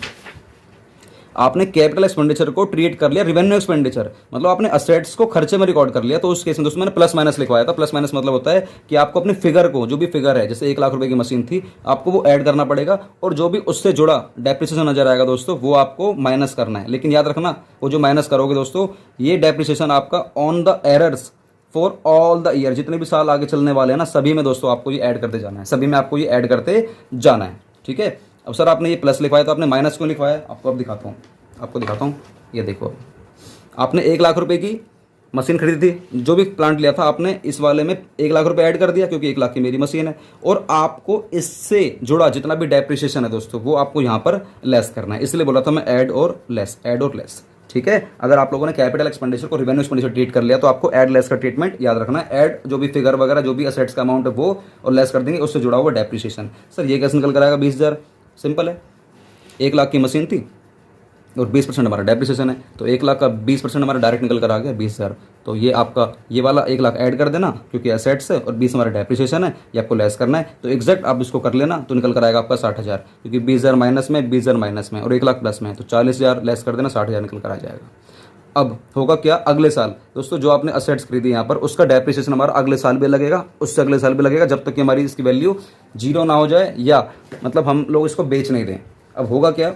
आपने कैपिटल एक्सपेंडिचर को ट्रीट कर लिया रिवेन्यू एक्सपेंडिचर, मतलब आपने असेट्स को खर्चे में रिकॉर्ड कर लिया। तो उस केस में दोस्तों मैंने प्लस माइनस लिखवाया था। प्लस माइनस मतलब होता है कि आपको अपनी फिगर को, जो भी फिगर है, जैसे 1 लाख रुपए की मशीन थी, आपको वो ऐड करना पड़ेगा, और जो भी उससे जुड़ा डेप्रिसिएशन नजर आएगा दोस्तों, वो आपको माइनस करना है। लेकिन याद रखना, वो जो माइनस करोगे दोस्तों, ये डेप्रिसिएशन आपका on the errors for all the year, जितने भी साल आगे चलने वाले हैं ना, सभी में दोस्तों आपको ये ऐड करते जाना है, सभी में आपको ये ऐड करते जाना है। ठीक है। अब सर आपने ये प्लस लिखवाया तो आपने माइनस क्यों लिखवाया, आपको अब दिखाता हूँ, आपको दिखाता हूँ। ये देखो, आपने 1 लाख रुपए की मशीन खरीदी थी, जो भी प्लांट लिया था आपने, इस वाले में 1 लाख रुपए ऐड कर दिया, क्योंकि 1 लाख की मेरी मशीन है, और आपको इससे जुड़ा जितना भी डेप्रिसिएशन है दोस्तों, वो आपको यहाँ पर लेस करना है। इसलिए बोला था मैं ऐड और लेस, ऐड और लेस। ठीक है। अगर आप लोगों ने कैपिटल एक्सपेंडिचर को रिवेन्यू एक्सपेंडिचर ट्रीट कर लिया, तो आपको ऐड लेस का ट्रीटमेंट याद रखना है। ऐड जो भी फिगर वगैरह, जो भी असेट्स का अमाउंट है वो, और लेस कर देंगे उससे जुड़ा हुआ डेप्रिसिएशन। सर ये कैसे निकल कर आएगा 20,000? सिंपल है, 1 लाख की मशीन थी और 20% हमारा डेप्रिसिएशन है, तो 1 लाख का 20% हमारा डायरेक्ट निकल कर आ गया 20,000। तो ये आपका ये वाला 1 लाख ऐड कर देना, क्योंकि एसेट्स है, और 20 हमारा डेप्रिसिएशन है, ये आपको लेस करना है। तो एग्जैक्ट आप इसको कर लेना, तो निकल कर आएगा आपका 60,000, क्योंकि 20,000 माइनस में, 20,000 माइनस में, और 1 लाख प्लस में, तो 40,000 लेस कर देना, 60,000 निकल कर आ जाएगा। अब होगा क्या, अगले साल दोस्तों जो आपने असेट्स खरीदी यहाँ पर, उसका डेप्रिसिएशन हमारा अगले साल भी लगेगा, उससे अगले साल भी लगेगा, जब तक कि हमारी इसकी वैल्यू जीरो ना हो जाए, या मतलब हम लोग इसको बेच नहीं दें। अब होगा क्या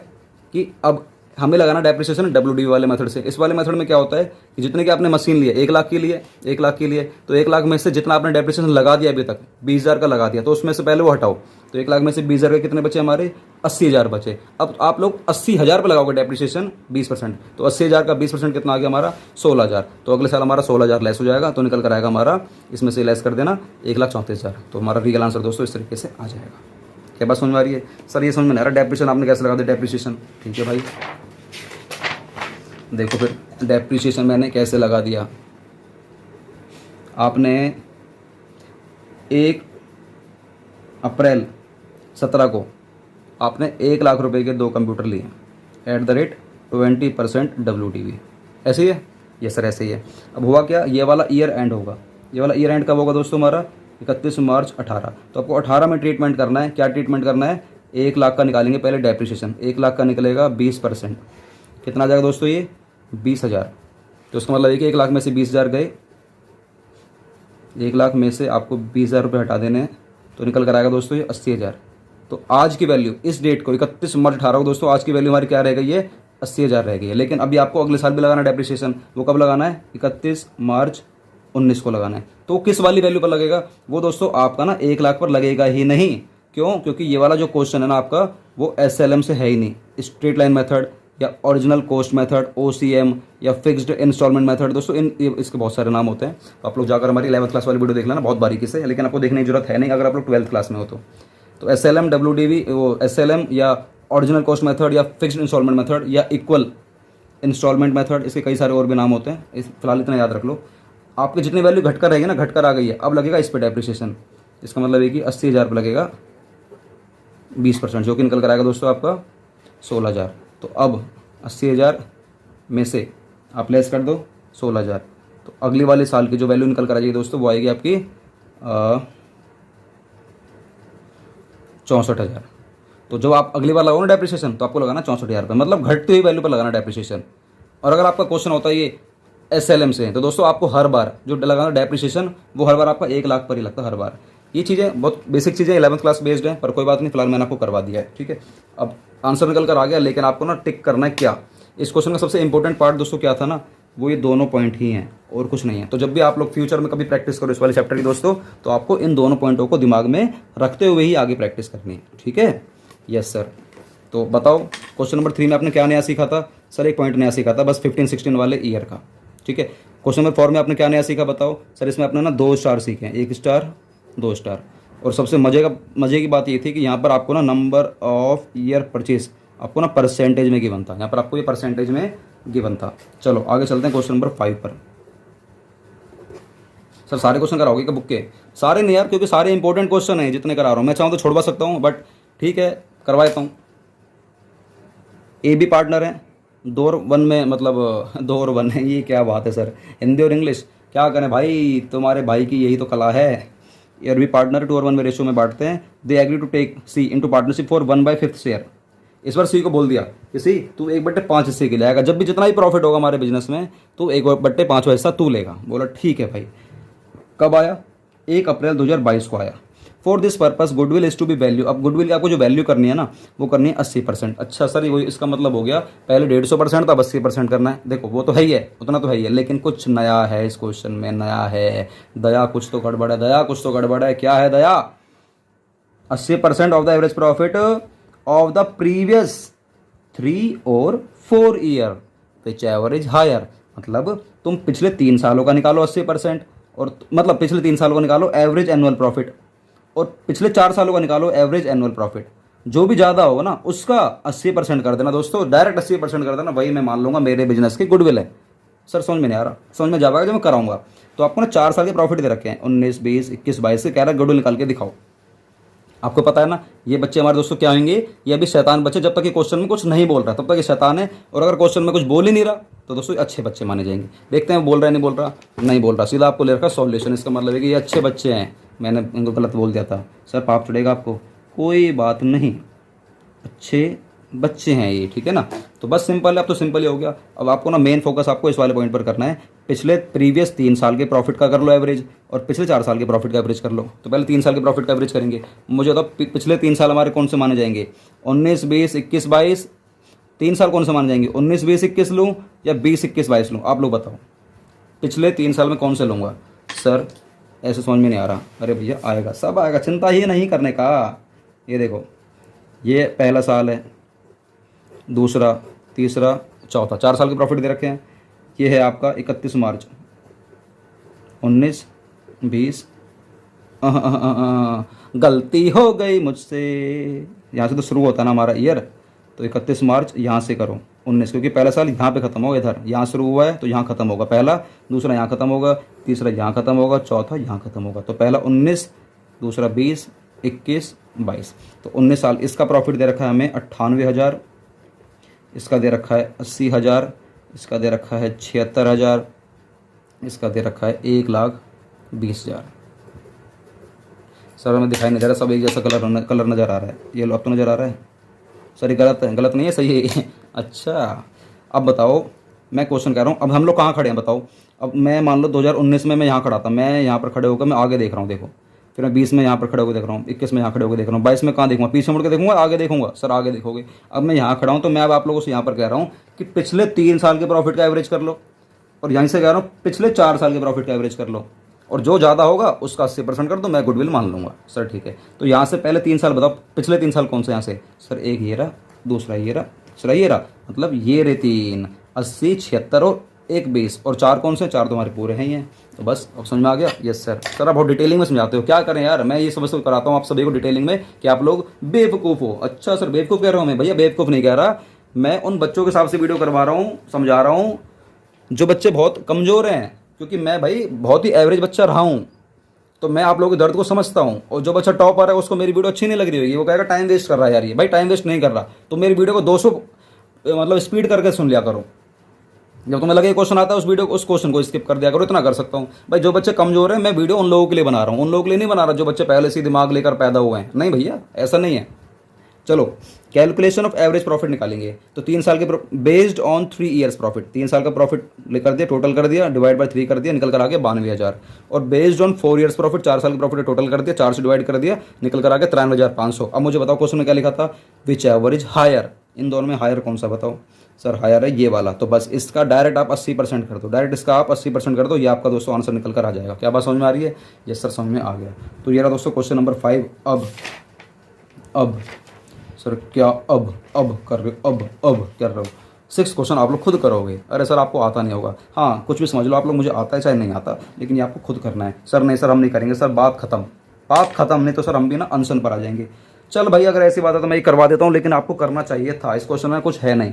कि अब हमें लगाना डेप्रिसिएशन WDV वाले मेथड से। इस वाले मेथड में क्या होता है कि जितने की आपने मशीन लिए 1 लाख के लिए, 1 लाख के लिए, तो 1 लाख में से जितना आपने डेप्रिसिएशन लगा दिया अभी तक, 20,000 का लगा दिया, तो उसमें से पहले वो हटाओ। तो 1 लाख में से 20,000 के कितने बचे हमारे, 80,000 बचे। अब आप लोग 80,000 पर लगाओगे डेप्रिसिएशन 20%, तो 80,000 का 20% कितना आ गया हमारा, 16,000। तो अगले साल हमारा 16,000 लेस हो जाएगा, तो निकल कर आएगा हमारा, इसमें से लेस कर देना 1,34,000। तो हमारा रियल आंसर दोस्तों इस तरीके से आ जाएगा। क्या बात समझ में आ रही है? सर ये समझ में नहीं आ रहा, डेप्रिसिएशन आपने कैसे लगा दिया डेप्रिसिएशन। ठीक है भाई, देखो फिर डेप्रिसिएशन मैंने कैसे लगा दिया। आपने 1 अप्रैल 17 को आपने 1 लाख रुपए के 2 कंप्यूटर लिए @20% WDV, ऐसे ही है? ये सर ऐसे ही है। अब हुआ क्या, ये वाला ईयर एंड होगा, ये वाला ईयर एंड कब होगा दोस्तों हमारा, 31 मार्च 18। तो आपको 18 में ट्रीटमेंट करना है। क्या ट्रीटमेंट करना है, 1 लाख का निकालेंगे पहले डेप्रिसिएशन, 1 लाख का निकलेगा 20%, कितना आ जाएगा दोस्तों ये 20,000। तो उसका मतलब है कि 1 लाख में से 20,000 गए, 1 लाख में से आपको 20,000 रुपये हटा देने हैं, तो निकल कर आएगा दोस्तों ये 80,000। तो आज की वैल्यू इस डेट को 31 मार्च 18 को दोस्तों आज की वैल्यू हमारी क्या रह गई है, 80,000 रह गई है। लेकिन अभी आपको अगले साल भी लगाना डेप्रिसिएशन, वो कब लगाना है, 31 मार्च 19 को लगाना है। तो किस वाली वैल्यू पर लगेगा, वो दोस्तों आपका ना 1 लाख पर लगेगा ही नहीं। क्यों, क्योंकि ये वाला जो क्वेश्चन है ना आपका, वो SLM से है ही नहीं। स्ट्रेट लाइन मेथड या ओरिजिनल कॉस्ट मेथड, OCM या फिक्स्ड इंस्टॉलमेंट मेथड दोस्तों, इसके बहुत सारे नाम होते हैं। तो आप लोग जाकर हमारी 11th क्लास वाली वीडियो देख लेना बहुत बारीकी से, लेकिन आपको देखने की जरूरत है नहीं अगर आप लोग 12th क्लास में हो तो SLM WDV, वो SLM या ओरिजिनल कॉस्ट मेथड या फिक्स्ड इंस्टॉलमेंट मेथड या इक्वल इंस्टॉलमेंट मेथड, इसके कई सारे और भी नाम होते हैं। फिलहाल इतना याद रख लो। आपकी जितनी वैल्यू घटकर रहेगी ना, घटकर आ गई है, अब लगेगा इस पर डेप्रिसिएशन। इसका मतलब है कि 80,000 पर लगेगा 20%, जो कि निकल कर आएगा दोस्तों आपका 16,000। तो अब 80,000 में से आप लेस कर दो 16,000, तो अगली वाले साल की जो वैल्यू निकल कर आ जाएगी दोस्तों, वो आएगी आपकी 64,000। तो जब आप अगली बार लगाओ ना डेप्रिसिएशन, तो आपको लगाना 64,000 रुपये, मतलब घटती हुई वैल्यू पर लगाना डेप्रिसिएशन। और अगर आपका क्वेश्चन होता है ये SLM से, तो दोस्तों आपको हर बार जो लगाना डेप्रिसिएशन, वो हर बार आपका 1 लाख पर ही लगता है हर बार। ये चीज़ें बहुत बेसिक चीज़ें 11th क्लास बेस्ड है, पर कोई बात नहीं, फिलहाल मैंने आपको करवा दिया है। ठीक है, अब आंसर निकल कर आ गया, लेकिन आपको ना टिक करना है क्या। इस क्वेश्चन का सबसे इंपॉर्टेंट पार्ट दोस्तों क्या था ना, वो ये दोनों पॉइंट ही हैं और कुछ नहीं है। तो जब भी आप लोग फ्यूचर में कभी प्रैक्टिस करो इस वाले चैप्टर की दोस्तों, तो आपको इन दोनों पॉइंटों को दिमाग में रखते हुए ही आगे प्रैक्टिस करनी है। ठीक है, यस सर। तो बताओ क्वेश्चन नंबर 3 में आपने क्या नया सीखा था। सर एक पॉइंट नया सीखा था बस 15-16 वाले ईयर का। ठीक है, क्वेश्चन नंबर 4 में आपने क्या नया सीखा बताओ। सर इसमें आपने ना 2 स्टार सीखे हैं, 1 स्टार 2 स्टार। और सबसे मजे की बात ये थी कि यहाँ पर आपको ना नंबर ऑफ ईयर परचेज आपको ना परसेंटेज में गिवन था, यहाँ पर आपको ये परसेंटेज में गिवन था। चलो आगे चलते हैं क्वेश्चन नंबर 5 पर। सर सारे क्वेश्चन कराओगे क्या बुक के? सारे नहीं यार, क्योंकि सारे इंपॉर्टेंट क्वेश्चन हैं जितने करा रहा हूँ। मैं चाहूँ तो छोड़वा सकता हूँ, बट ठीक है करवा देता हूँ। AB पार्टनर है 2 और 1 में, मतलब 2 और 1 है, ये क्या बात है सर, हिंदी और इंग्लिश क्या करें भाई, तुम्हारे भाई की यही तो कला है। AB पार्टनर 2 और 1 में रेशियो में बांटते हैं। They agree to take C into partnership for 1/5 share इस बार सी को बोल दिया कि सी तू 1/5 हिस्से के लिए आएगा, जब भी जितना ही प्रॉफिट होगा हमारे बिजनेस में तो 1/5 हिस्सा तू लेगा। बोला ठीक है भाई। कब आया? 1 अप्रैल 2022 को आया। For this purpose goodwill is to be value. अब गुडविल की आपको जो वैल्यू करनी है ना वो करनी है 80%। अच्छा सर वो इसका मतलब हो गया पहले 150% था, अब 80% करना है। देखो वो तो है ही है, उतना तो है ही है, लेकिन कुछ नया है इस क्वेश्चन में, नया है। दया कुछ तो गड़बड़ है, दया कुछ तो गड़बड़ है। क्या है दया? 80% of the average profit of the previous 3 और 4 ईयर विच एवरेज हायर। मतलब तुम पिछले 3 सालों का निकालो 80%, और मतलब पिछले 3 सालों का निकालो एवरेज एनुअल प्रॉफिट, और पिछले 4 सालों का निकालो एवरेज एनुअल प्रॉफिट। जो भी ज़्यादा होगा ना उसका 80% कर देना दोस्तों, डायरेक्ट 80% कर देना। वही मैं मान लूंगा मेरे बिजनेस की गुडविल है। सर समझ में नहीं आ रहा? समझ में जाएगा जो मैं कराऊंगा। तो आपको ना 4 साल के प्रॉफिट दे रखे हैं, 19, 20, 21, 22 के। कह रहा है गुडविल निकाल के दिखाओ। आपको पता है ना ये बच्चे हमारे दोस्तों क्या होंगे? ये अभी शैतान बच्चे, जब तक ये क्वेश्चन में कुछ नहीं बोल रहा तब तक ये शैतान है, और अगर क्वेश्चन में कुछ बोल ही नहीं रहा तो दोस्तों अच्छे बच्चे माने जाएंगे। देखते हैं बोल रहा है नहीं बोल रहा। नहीं बोल रहा, सीधा आपको ले रखा सॉल्यूशन। इसका मतलब है कि ये अच्छे बच्चे हैं। मैंने इनको गलत बोल दिया था। सर पाप चढ़ेगा आपको, कोई बात नहीं, अच्छे बच्चे हैं ये, ठीक है ना। तो बस सिंपल है, अब तो सिंपल ही हो गया। अब आपको ना मेन फोकस आपको इस वाले पॉइंट पर करना है। पिछले प्रीवियस 3 साल के प्रॉफिट का कर लो एवरेज, और पिछले 4 साल के प्रॉफिट का एवरेज कर लो। तो पहले 3 साल के प्रॉफिट का एवरेज करेंगे। मुझे तो पिछले 3 साल हमारे कौन से माने जाएंगे? 19, 20, 21, 22। 3 साल कौन से माने जाएंगे? 19, 20, 21 लूँ या 20, 21, 22 लूँ? आप लोग बताओ। पिछले 3 साल में कौन से लूँगा? सर ऐसे समझ में नहीं आ रहा। अरे भैया आएगा, सब आएगा, चिंता ही नहीं करने का। ये देखो, ये पहला साल है, दूसरा, तीसरा, चौथा, 4 साल के प्रॉफिट दे रखे हैं। ये है आपका 31 मार्च, 19, 20। गलती हो गई मुझसे। यहाँ से तो शुरू होता है ना हमारा ईयर, तो 31 मार्च यहाँ से करो 19, क्योंकि पहला साल यहाँ पे खत्म होगा। इधर यहाँ शुरू हुआ है तो यहाँ खत्म होगा पहला, दूसरा यहाँ खत्म होगा, तीसरा यहाँ खत्म होगा, चौथा यहाँ खत्म होगा। तो पहला 19, दूसरा 20, 21, 22। तो 19 साल। इसका प्रॉफिट दे रखा है हमें 98,000, इसका दे रखा है 80,000, इसका दे रखा है 76,000, इसका दे रखा है 1,20,000। सर हमें दिखाई नहीं दे रहा, सब एक जैसा कलर नज़र आ रहा है। ये लो, अब तो नज़र आ रहा है। सर ये गलत है, गलत नहीं है, सही है। अच्छा अब बताओ, मैं क्वेश्चन कह रहा हूँ, अब हम लोग कहाँ खड़े हैं बताओ। अब मैं मान लो 2019 में मैं यहाँ खड़ा था, मैं यहाँ पर खड़े होकर मैं आगे देख रहा हूँ, देखो। फिर मैं 20 में यहाँ पर खड़े होकर देख रहा हूँ, 21 में यहाँ खड़े होकर देख रहा हूँ, 22 में कहाँ देखूँगा? पीछे मुड़ के देखूँगा, आगे देखूँगा? सर आगे देखोगे। अब मैं यहाँ खड़ा हूँ तो मैं अब आप लोगों से यहाँ पर कह रहा हूँ कि पिछले 3 साल के प्रॉफिट का एवरेज कर लो, और यहीं से कह रहा हूँ पिछले 4 साल के प्रॉफिट का एवरेज कर लो, और जो ज़्यादा होगा उसका 80% कर दो, मैं गुडविल मान लूँगा। सर ठीक है, तो यहाँ से पहले 3 साल बताओ, पिछले 3 साल कौन से? यहाँ से सर एक ये रहा, दूसरा ये रहा, तीसरा ये रहा, मतलब ये रहे 3, 80, 76 और 1, 20, और 4 कौन से? 4 तुम्हारे पूरे हैं ही हैं। तो बस अब समझ में आ गया? Yes sir. सर आप बहुत डिटेलिंग में समझाते हो, क्या करें यार, मैं ये सब कराता हूँ आप सभी को डिटेलिंग में कि आप लोग बेवकूफ़ हो। अच्छा सर बेवकूफ़ कह रहा हूँ मैं? भैया बेवकूफ़ नहीं कह रहा मैं, उन बच्चों के हिसाब से वीडियो करवा रहा हूँ, समझा रहा हूँ जो बच्चे बहुत कमज़ोर हैं, क्योंकि मैं भाई बहुत ही एवरेज बच्चा रहा हूँ, तो मैं आप लोगों के दर्द को समझता हूँ। और जो बच्चा टॉपर है उसको मेरी वीडियो अच्छी नहीं लग रही होगी, वो कहेगा टाइम वेस्ट कर रहा है यार ये। भाई टाइम वेस्ट नहीं कर रहा, तो मेरी वीडियो को 200 मतलब स्पीड करके सुन लिया करो। जब तुम्हें लगे क्वेश्चन आता है उस क्वेश्चन को स्किप कर दिया करो, इतना कर सकता हूँ। भाई जो बच्चे कमजोर हैं मैं वीडियो उन लोगों के लिए बना रहा हूँ, उन लोगों के लिए नहीं बना रहा जो बच्चे पहले से दिमाग लेकर पैदा हुए हैं। नहीं भैया ऐसा नहीं है। चलो कैलकुलेशन ऑफ एवरेज प्रॉफिट निकालेंगे। तो 3 साल के बेस्ड ऑन 3 ईयर्स प्रॉफिट, 3 साल का प्रॉफिट कर दिया, टोटल कर दिया, डिवाइड बाय 3 कर दिया, निकल कर आ गया 92,000। और बेस्ड ऑन 4 ईयर्स प्रॉफिट, 4 साल का प्रॉफिट टोटल कर दिया, 4 से डिवाइड कर दिया, निकल कर आ गया 93,500। अब मुझे बताओ क्वेश्चन में क्या लिखा था? विच एवरेज हायर। इन दोनों में हायर कौन सा बताओ? सर हायर है ये वाला। तो बस इसका डायरेक्ट आप 80% कर दो, डायरेक्ट इसका आप 80% कर दो, ये आपका दोस्तों आंसर निकल कर आ जाएगा। क्या बात समझ में आ रही है? यस सर समझ में आ गया। तो ये रहा दोस्तों क्वेश्चन नंबर 5। अब सर क्या अब कर रहे हो? अब कर रहे हो? 6 क्वेश्चन आप लोग खुद करोगे। अरे सर आपको आता नहीं होगा, हाँ कुछ भी समझ लो आप लोग, मुझे आता है चाहे नहीं आता, लेकिन ये आपको खुद करना है। सर नहीं सर हम नहीं करेंगे, सर बात खत्म। नहीं तो सर हम भी ना अनशन पर आ जाएंगे। चल भाई अगर ऐसी बात है तो मैं ये करवा देता हूँ, लेकिन आपको करना चाहिए था। इस क्वेश्चन में कुछ है नहीं,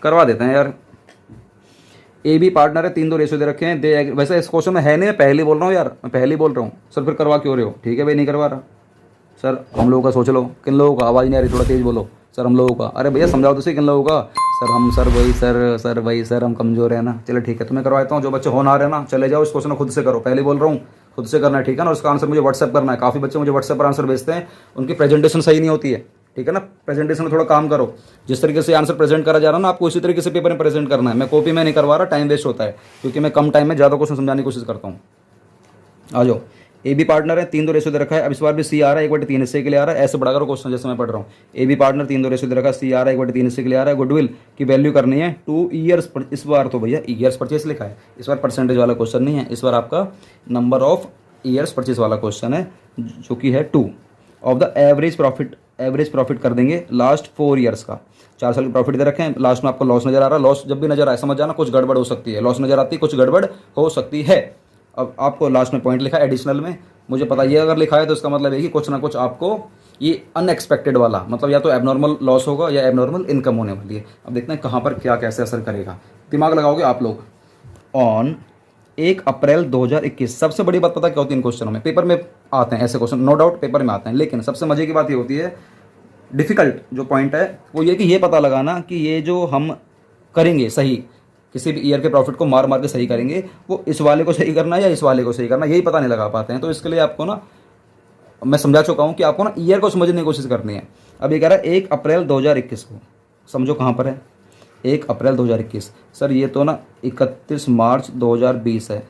करवा देते हैं यार। ए बी पार्टनर है, 3-2 रेशो दे रखे हैं, दे वैसे इस क्वेश्चन में है नहीं, मैं पहले बोल रहा हूँ यार, मैं पहले बोल रहा हूँ। सर फिर करवा क्यों रहे हो? ठीक है भाई नहीं करवा रहा। सर हम लोगों का सोच लो, किन लोगों का? आवाज़ नहीं आ रही, थोड़ा तेज बोलो। सर हम लोगों का। अरे भैया समझाओ तो सही, किन लोगों का? सर वही सर हम कमज़ोर है ना। चलो ठीक है, तुम्हें करवाता हूँ। जो बच्चे होनहार है ना चले जाओ, इस क्वेश्चन को खुद से करो, पहले बोल रहा हूँ, खुद से करना है, ठीक है ना। और उसका आंसर मुझे व्हाट्सएप करना है। काफ़ी बच्चे मुझे व्हाट्सएप पर आंसर भेजते हैं, उनकी प्रेजेंटेशन सही नहीं होती है, ठीक है ना। प्रेजेंटेशन में थोड़ा काम करो, जिस तरीके से आंसर प्रेजेंट करा जा रहा है ना, आपको उसी तरीके से पेपर में प्रेजेंट करना है। मैं कॉपी में नहीं करवा रहा, टाइम वेस्ट होता है, क्योंकि मैं कम टाइम में ज़्यादा क्वेश्चन समझाने की कोशिश करता हूँ। आ जाओ, ए बी पार्टनर है, 3-2 रेशो दे रखा है। अब इस बार भी सी आ रहा है 1/3 हिस्से के लिए आ रहा है। ऐसे बढ़ा करो क्वेश्चन जैसे मैं पढ़ रहा हूँ। ए बी पार्टनर 3-2 रेशो दे रखा है, सी आ रहा है 1/3 हिस्से के लिए आ रहा है। गुडविल की वैल्यू करनी है 2 ईयर्स पर। इस बार तो भैया ईयर्स परचेस लिखा है, इस बार परसेंटेज वाला क्वेश्चन नहीं है। इस बार आपका नंबर ऑफ ईयर्स परचेस वाला क्वेश्चन है, जो कि है 2 of the average profit. Average profit कर देंगे लास्ट 4 ईयर्स का। 4 साल के प्रॉफिट दे रखे हैं, लास्ट में आपको लॉस नजर आ रहा है। लॉस जब भी नजर आए समझ जाना कुछ गड़बड़ हो सकती है। लॉस नजर आती है, कुछ गड़बड़ हो सकती है। अब आपको लास्ट में पॉइंट लिखा है एडिशनल में, मुझे पता ये अगर लिखा है तो इसका मतलब है कि कुछ ना कुछ आपको ये अनएक्सपेक्टेड वाला, मतलब या तो एबनॉर्मल लॉस होगा या एबनॉर्मल इनकम होने वाली है। अब देखते हैं कहाँ पर क्या कैसे असर करेगा, दिमाग लगाओगे आप लोग। ऑन 1 अप्रैल 2021, सबसे बड़ी बात पता क्या होती है इन क्वेश्चनों में, पेपर में आते हैं ऐसे क्वेश्चन, नो डाउट पेपर में आते हैं, लेकिन सबसे मजे की बात ये होती है, डिफिकल्ट जो पॉइंट है वो ये कि ये पता लगाना कि ये जो हम करेंगे सही, किसी भी ईयर के प्रॉफिट को मार मार के सही करेंगे, वो इस वाले को सही करना है या इस वाले को सही करना है, यही पता नहीं लगा पाते हैं। तो इसके लिए आपको ना मैं समझा चुका हूँ कि आपको ना ईयर को समझने की कोशिश करनी है। अब ये कह रहा है 1 अप्रैल 2021 को, समझो कहाँ पर है 1 अप्रैल 2021। सर ये तो ना 31 मार्च 2020 है।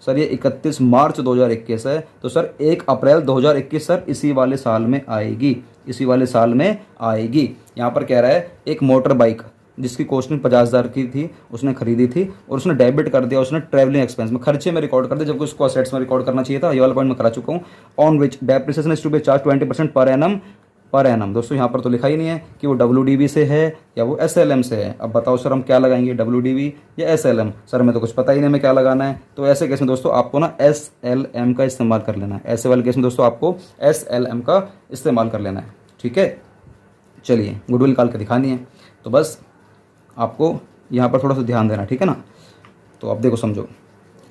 सर ये 31 मार्च 2021 है, तो सर 1 अप्रैल 2021 सर इसी वाले साल में आएगी, इसी वाले साल में आएगी। यहाँ पर कह रहा है एक मोटर बाइक जिसकी कॉस्टिंग 50,000 की थी, उसने खरीदी थी और उसने डेबिट कर दिया, उसने ट्रैवलिंग एक्सपेंस में, खर्चे में रिकॉर्ड कर दिया, जबकि उसको असेट्स में रिकॉर्ड करना चाहिए था। ये वाला पॉइंट मैं करा चुका हूँ। On which depreciation is to be charge 20% per annum. Per annum दोस्तों यहाँ पर तो लिखा ही नहीं है कि वो WDV से है या वो SLM से है। अब बताओ सर हम क्या लगाएंगे, WDV या SLM? सर मैं तो कुछ पता ही नहीं मैं क्या लगाना है। तो ऐसे केस में दोस्तों आपको ना SLM का इस्तेमाल कर लेना है। ऐसे वाले केस में दोस्तों आपको SLM का इस्तेमाल कर लेना है, ठीक है। चलिए गुडविल निकाल के दिखानी है, तो बस आपको यहाँ पर थोड़ा सा ध्यान देना, ठीक है ना। तो अब देखो समझो,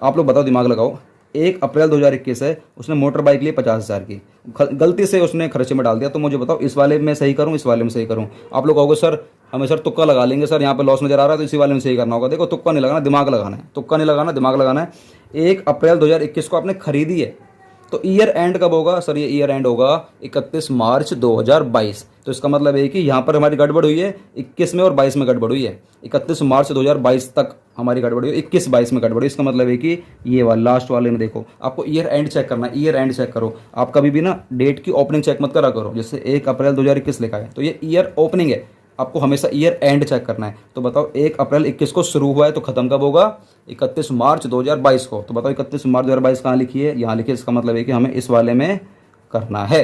आप लोग बताओ, दिमाग लगाओ। 1 अप्रैल 2021 है, उसने मोटर बाइक ली 50,000 की, गलती से उसने खर्चे में डाल दिया। तो मुझे बताओ इस वाले में सही करूँ, इस वाले में सही करूँ? आप लोग कहोगे सर हमें सर तुक्का लगा लेंगे, सर यहाँ पे लॉस नजर आ रहा है तो इसी वाले में सही करना होगा। देखो तुक्का नहीं लगाना, दिमाग लगाना है। तुक्का नहीं लगाना, दिमाग लगाना है। 1 अप्रैल 2021 को आपने खरीदी है, तो ईयर एंड कब होगा? सर ये ईयर एंड होगा 31 मार्च 2022। तो इसका मतलब है कि यहाँ पर हमारी गड़बड़ हुई है 21 में और 22 में गड़बड़ हुई है। 31 मार्च 2022 तक हमारी गड़बड़ हुई है, 21-22 में गड़बड़ हुई। इसका मतलब है कि ये वाला लास्ट वाले में देखो, आपको ईयर एंड चेक करना है। ईयर एंड चेक करो, आप कभी भी ना डेट की ओपनिंग चेक मत करा करो। जैसे 1 अप्रैल 2021 लिखा है तो ये ईयर ओपनिंग है, आपको हमेशा ईयर एंड चेक करना है। तो बताओ 1 अप्रैल 21 को शुरू हुआ है तो खत्म कब होगा? 31 मार्च 2022 को। तो बताओ 31 मार्च 2022 कहाँ लिखी है? यहाँ लिखी है। इसका मतलब है कि हमें इस वाले में करना है।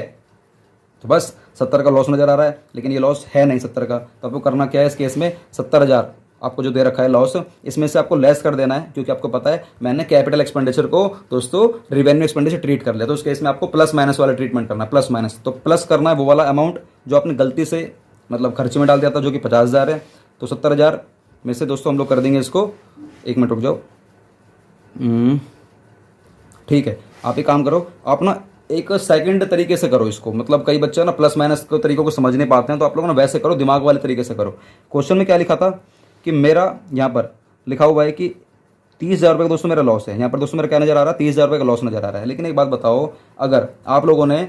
तो बस 70 का लॉस नजर आ रहा है, लेकिन ये लॉस है नहीं 70 का। तो आपको करना क्या है इस केस में? 70,000 आपको जो दे रखा है लॉस, इसमें से आपको लेस कर देना है, क्योंकि आपको पता है मैंने कैपिटल एक्सपेंडिचर को दोस्तों रिवेन्यू एक्सपेंडिचर ट्रीट कर लिया। तो उस केस में आपको प्लस माइनस वाला ट्रीटमेंट करना है, प्लस माइनस। तो प्लस करना है वो वाला अमाउंट जो आपने गलती से मतलब खर्चे में डाल दिया था, जो कि 50,000 है। तो 70,000 में से दोस्तों हम लोग कर देंगे इसको, 1 मिनट रुक जाओ, ठीक है। आप एक काम करो, आप ना एक सेकंड तरीके से करो इसको। मतलब कई बच्चे ना प्लस माइनस के तरीकों को समझ नहीं पाते हैं, तो आप लोग ना वैसे करो, दिमाग वाले तरीके से करो। क्वेश्चन में क्या लिखा था कि मेरा यहाँ पर लिखा हुआ है कि 30,000 रुपये का दोस्तों मेरा लॉस है। यहाँ पर दोस्तों मेरा क्या नजर आ रहा है? 30,000 रुपये का लॉस नजर आ रहा है। लेकिन एक बात बताओ, अगर आप लोगों ने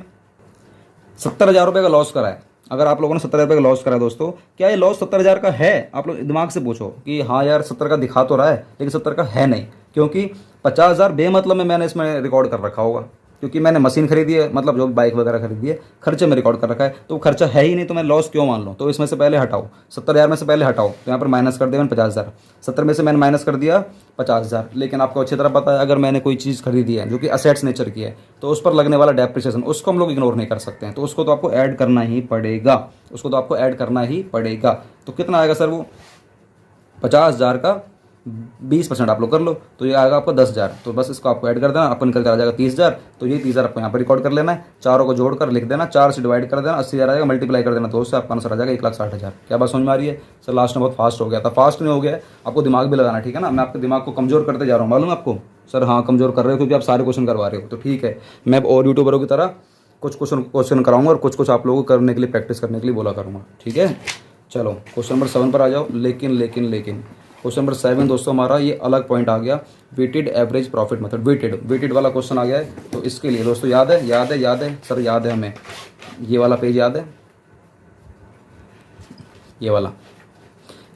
70,000 रुपये का लॉस करा है, अगर आप लोगों ने 70,000 रुपये का लॉस करा है दोस्तों, क्या ये लॉस 70,000 का है? आप लोग दिमाग से पूछो कि हाँ यार 70 का दिखा तो रहा है, लेकिन 70 का है नहीं, क्योंकि 50,000 बेमतलब में मैंने इसमें रिकॉर्ड कर रखा होगा, क्योंकि मैंने मशीन खरीदी है, मतलब जो बाइक वगैरह खरीदी है, खर्चे में रिकॉर्ड कर रखा है। तो खर्चा है ही नहीं, तो मैं लॉस क्यों मान लूँ? तो इसमें से पहले हटाओ, 70,000 में से पहले हटाओ। तो यहाँ पर माइनस कर दिया मैंने 50,000, 70 में से मैंने माइनस कर दिया 50,000। लेकिन आपको अच्छी तरह पता है, अगर मैंने कोई चीज़ खरीदी है जो कि असेट्स नेचर की है, तो उस पर लगने वाला डेप्रिसिएशन, उसको हम लोग इग्नोर नहीं कर सकते हैं। तो उसको तो आपको ऐड करना ही पड़ेगा, उसको तो आपको ऐड करना ही पड़ेगा। तो कितना आएगा सर वो? 50,000 का 20% आप लोग कर लो, तो ये आएगा आपको 10,000। तो बस इसको आपको ऐड कर देना, आपको निकल कर आ जाएगा 30,000। तो ये 30,000 आपको यहाँ पर रिकॉर्ड कर लेना है, चारों को जोड़कर लिख देना, 4 से डिवाइड कर देना, 80,000 आ जाएगा, मल्टीप्लाई कर देना 2 से, आपका आंसर आ जाएगा 1,60,000। क्या बात समझ में आ रही है? सर लास्ट में बहुत फास्ट हो गया था। फास्ट नहीं हो गया है, आपको दिमाग भी लगाना, ठीक है ना। मैं आपके दिमाग को कमजोर करते जा रहा हूँ, मालूम आपको? सर हाँ कमजोर कर रहे हो, क्योंकि आप सारे क्वेश्चन करवा रहे हो। तो ठीक है, मैं और यूट्यूबरों की तरह कुछ क्वेश्चन कराऊंगा और कुछ आप लोगों को करने के लिए, प्रैक्टिस करने के लिए बोला करूँगा, ठीक है। चलो क्वेश्चन नंबर 7 पर आ जाओ। लेकिन क्वेश्चन नंबर 7 दोस्तों हमारा ये अलग पॉइंट आ गया, weighted average profit method. Weighted वाला क्वेश्चन आ गया है, तो इसके लिए दोस्तों याद है सर, याद है हमें, ये वाला पेज याद है, ये वाला।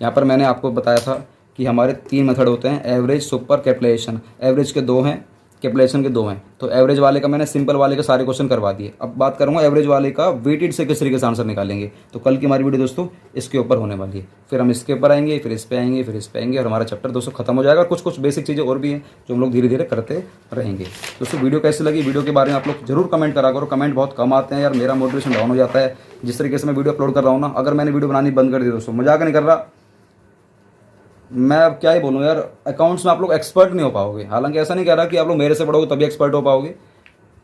यहाँ पर मैंने आपको बताया था कि हमारे 3 मेथड होते हैं, एवरेज, सुपर, कैपिटलाइजेशन। एवरेज के 2 हैं, कैपिटलाइजेशन के 2 हैं। तो एवरेज वाले का मैंने सिंपल वाले के सारे क्वेश्चन करवा दिए। अब बात करूँगा एवरेज वाले का वेटेड से किस तरीके से आंसर निकालेंगे। तो कल की हमारी वीडियो दोस्तों इसके ऊपर होने वाली है, फिर हम इसके ऊपर आएंगे, फिर इस पे आएंगे, फिर इस पे आएंगे, और हमारा चैप्टर दोस्तों खत्म हो जाएगा। कुछ बेसिक चीज़ें और भी हैं जो हम लोग धीरे धीरे करते रहेंगे। दोस्तों वीडियो कैसी लगी, वीडियो के बारे में आप लोग जरूर कमेंट करा करो। कमेंट बहुत कम आते हैं यार, मेरा मोटिवेशन डाउन हो जाता है जिस तरीके से मैं वीडियो अपलोड कर रहा हूँ ना। अगर मैंने वीडियो बनानी बंद कर दी दोस्तों, मजाक नहीं कर रहा, मैं अब क्या ही बोलूँ यार, अकाउंट्स में आप लोग एक्सपर्ट नहीं हो पाओगे। हालांकि ऐसा नहीं कह रहा कि आप लोग मेरे से पढ़ोगे तभी एक्सपर्ट हो पाओगे।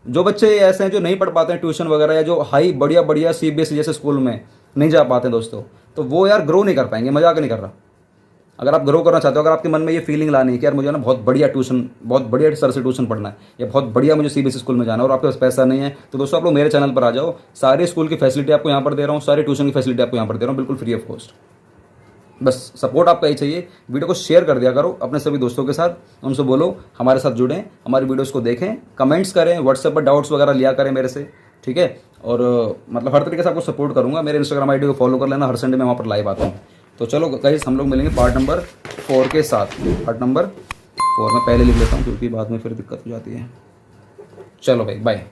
जो बच्चे ऐसे हैं जो नहीं पढ़ पाते हैं ट्यूशन वगैरह, या जो हाई बढ़िया सीबीएसई जैसे स्कूल में नहीं जा पाते दोस्तों, तो वो यार ग्रो नहीं कर पाएंगे। मजाक नहीं कर रहा। अगर आप ग्रो करना चाहते हो, अगर आपके मन में ये फीलिंग लानी है कि यार मुझे ना बहुत बढ़िया ट्यूशन, बहुत बढ़िया सर से ट्यूशन पढ़ना है, या बहुत बढ़िया मुझे सीबीएसई स्कूल में जाना है, और आपके पास पैसा नहीं है, तो दोस्तों आप लोग मेरे चैनल पर आ जाओ। सारे स्कूल की फैसिलिटी आपको यहाँ पर दे रहा हूँ, सारी ट्यूशन की फैसिलिटी आपको यहाँ पर दे रहा हूँ, बिल्कुल फ्री ऑफ कॉस्ट। बस सपोर्ट आपका ही चाहिए। वीडियो को शेयर कर दिया करो अपने सभी दोस्तों के साथ, उनसे बोलो हमारे साथ जुड़ें, हमारी वीडियोस को देखें, कमेंट्स करें, व्हाट्सएप पर डाउट्स वगैरह लिया करें मेरे से, ठीक है। और मतलब हर तरीके से आपको सपोर्ट करूंगा। मेरे इंस्टाग्राम आईडी को फॉलो कर लेना, हर संडे में वहाँ पर लाइव आता हूँ। तो चलो गाइस, हम लोग मिलेंगे पार्ट नंबर 4 के साथ। पार्ट नंबर 4 में पहले लिख लेता हूँ क्योंकि बाद में फिर दिक्कत हो जाती है। चलो भाई, बाय।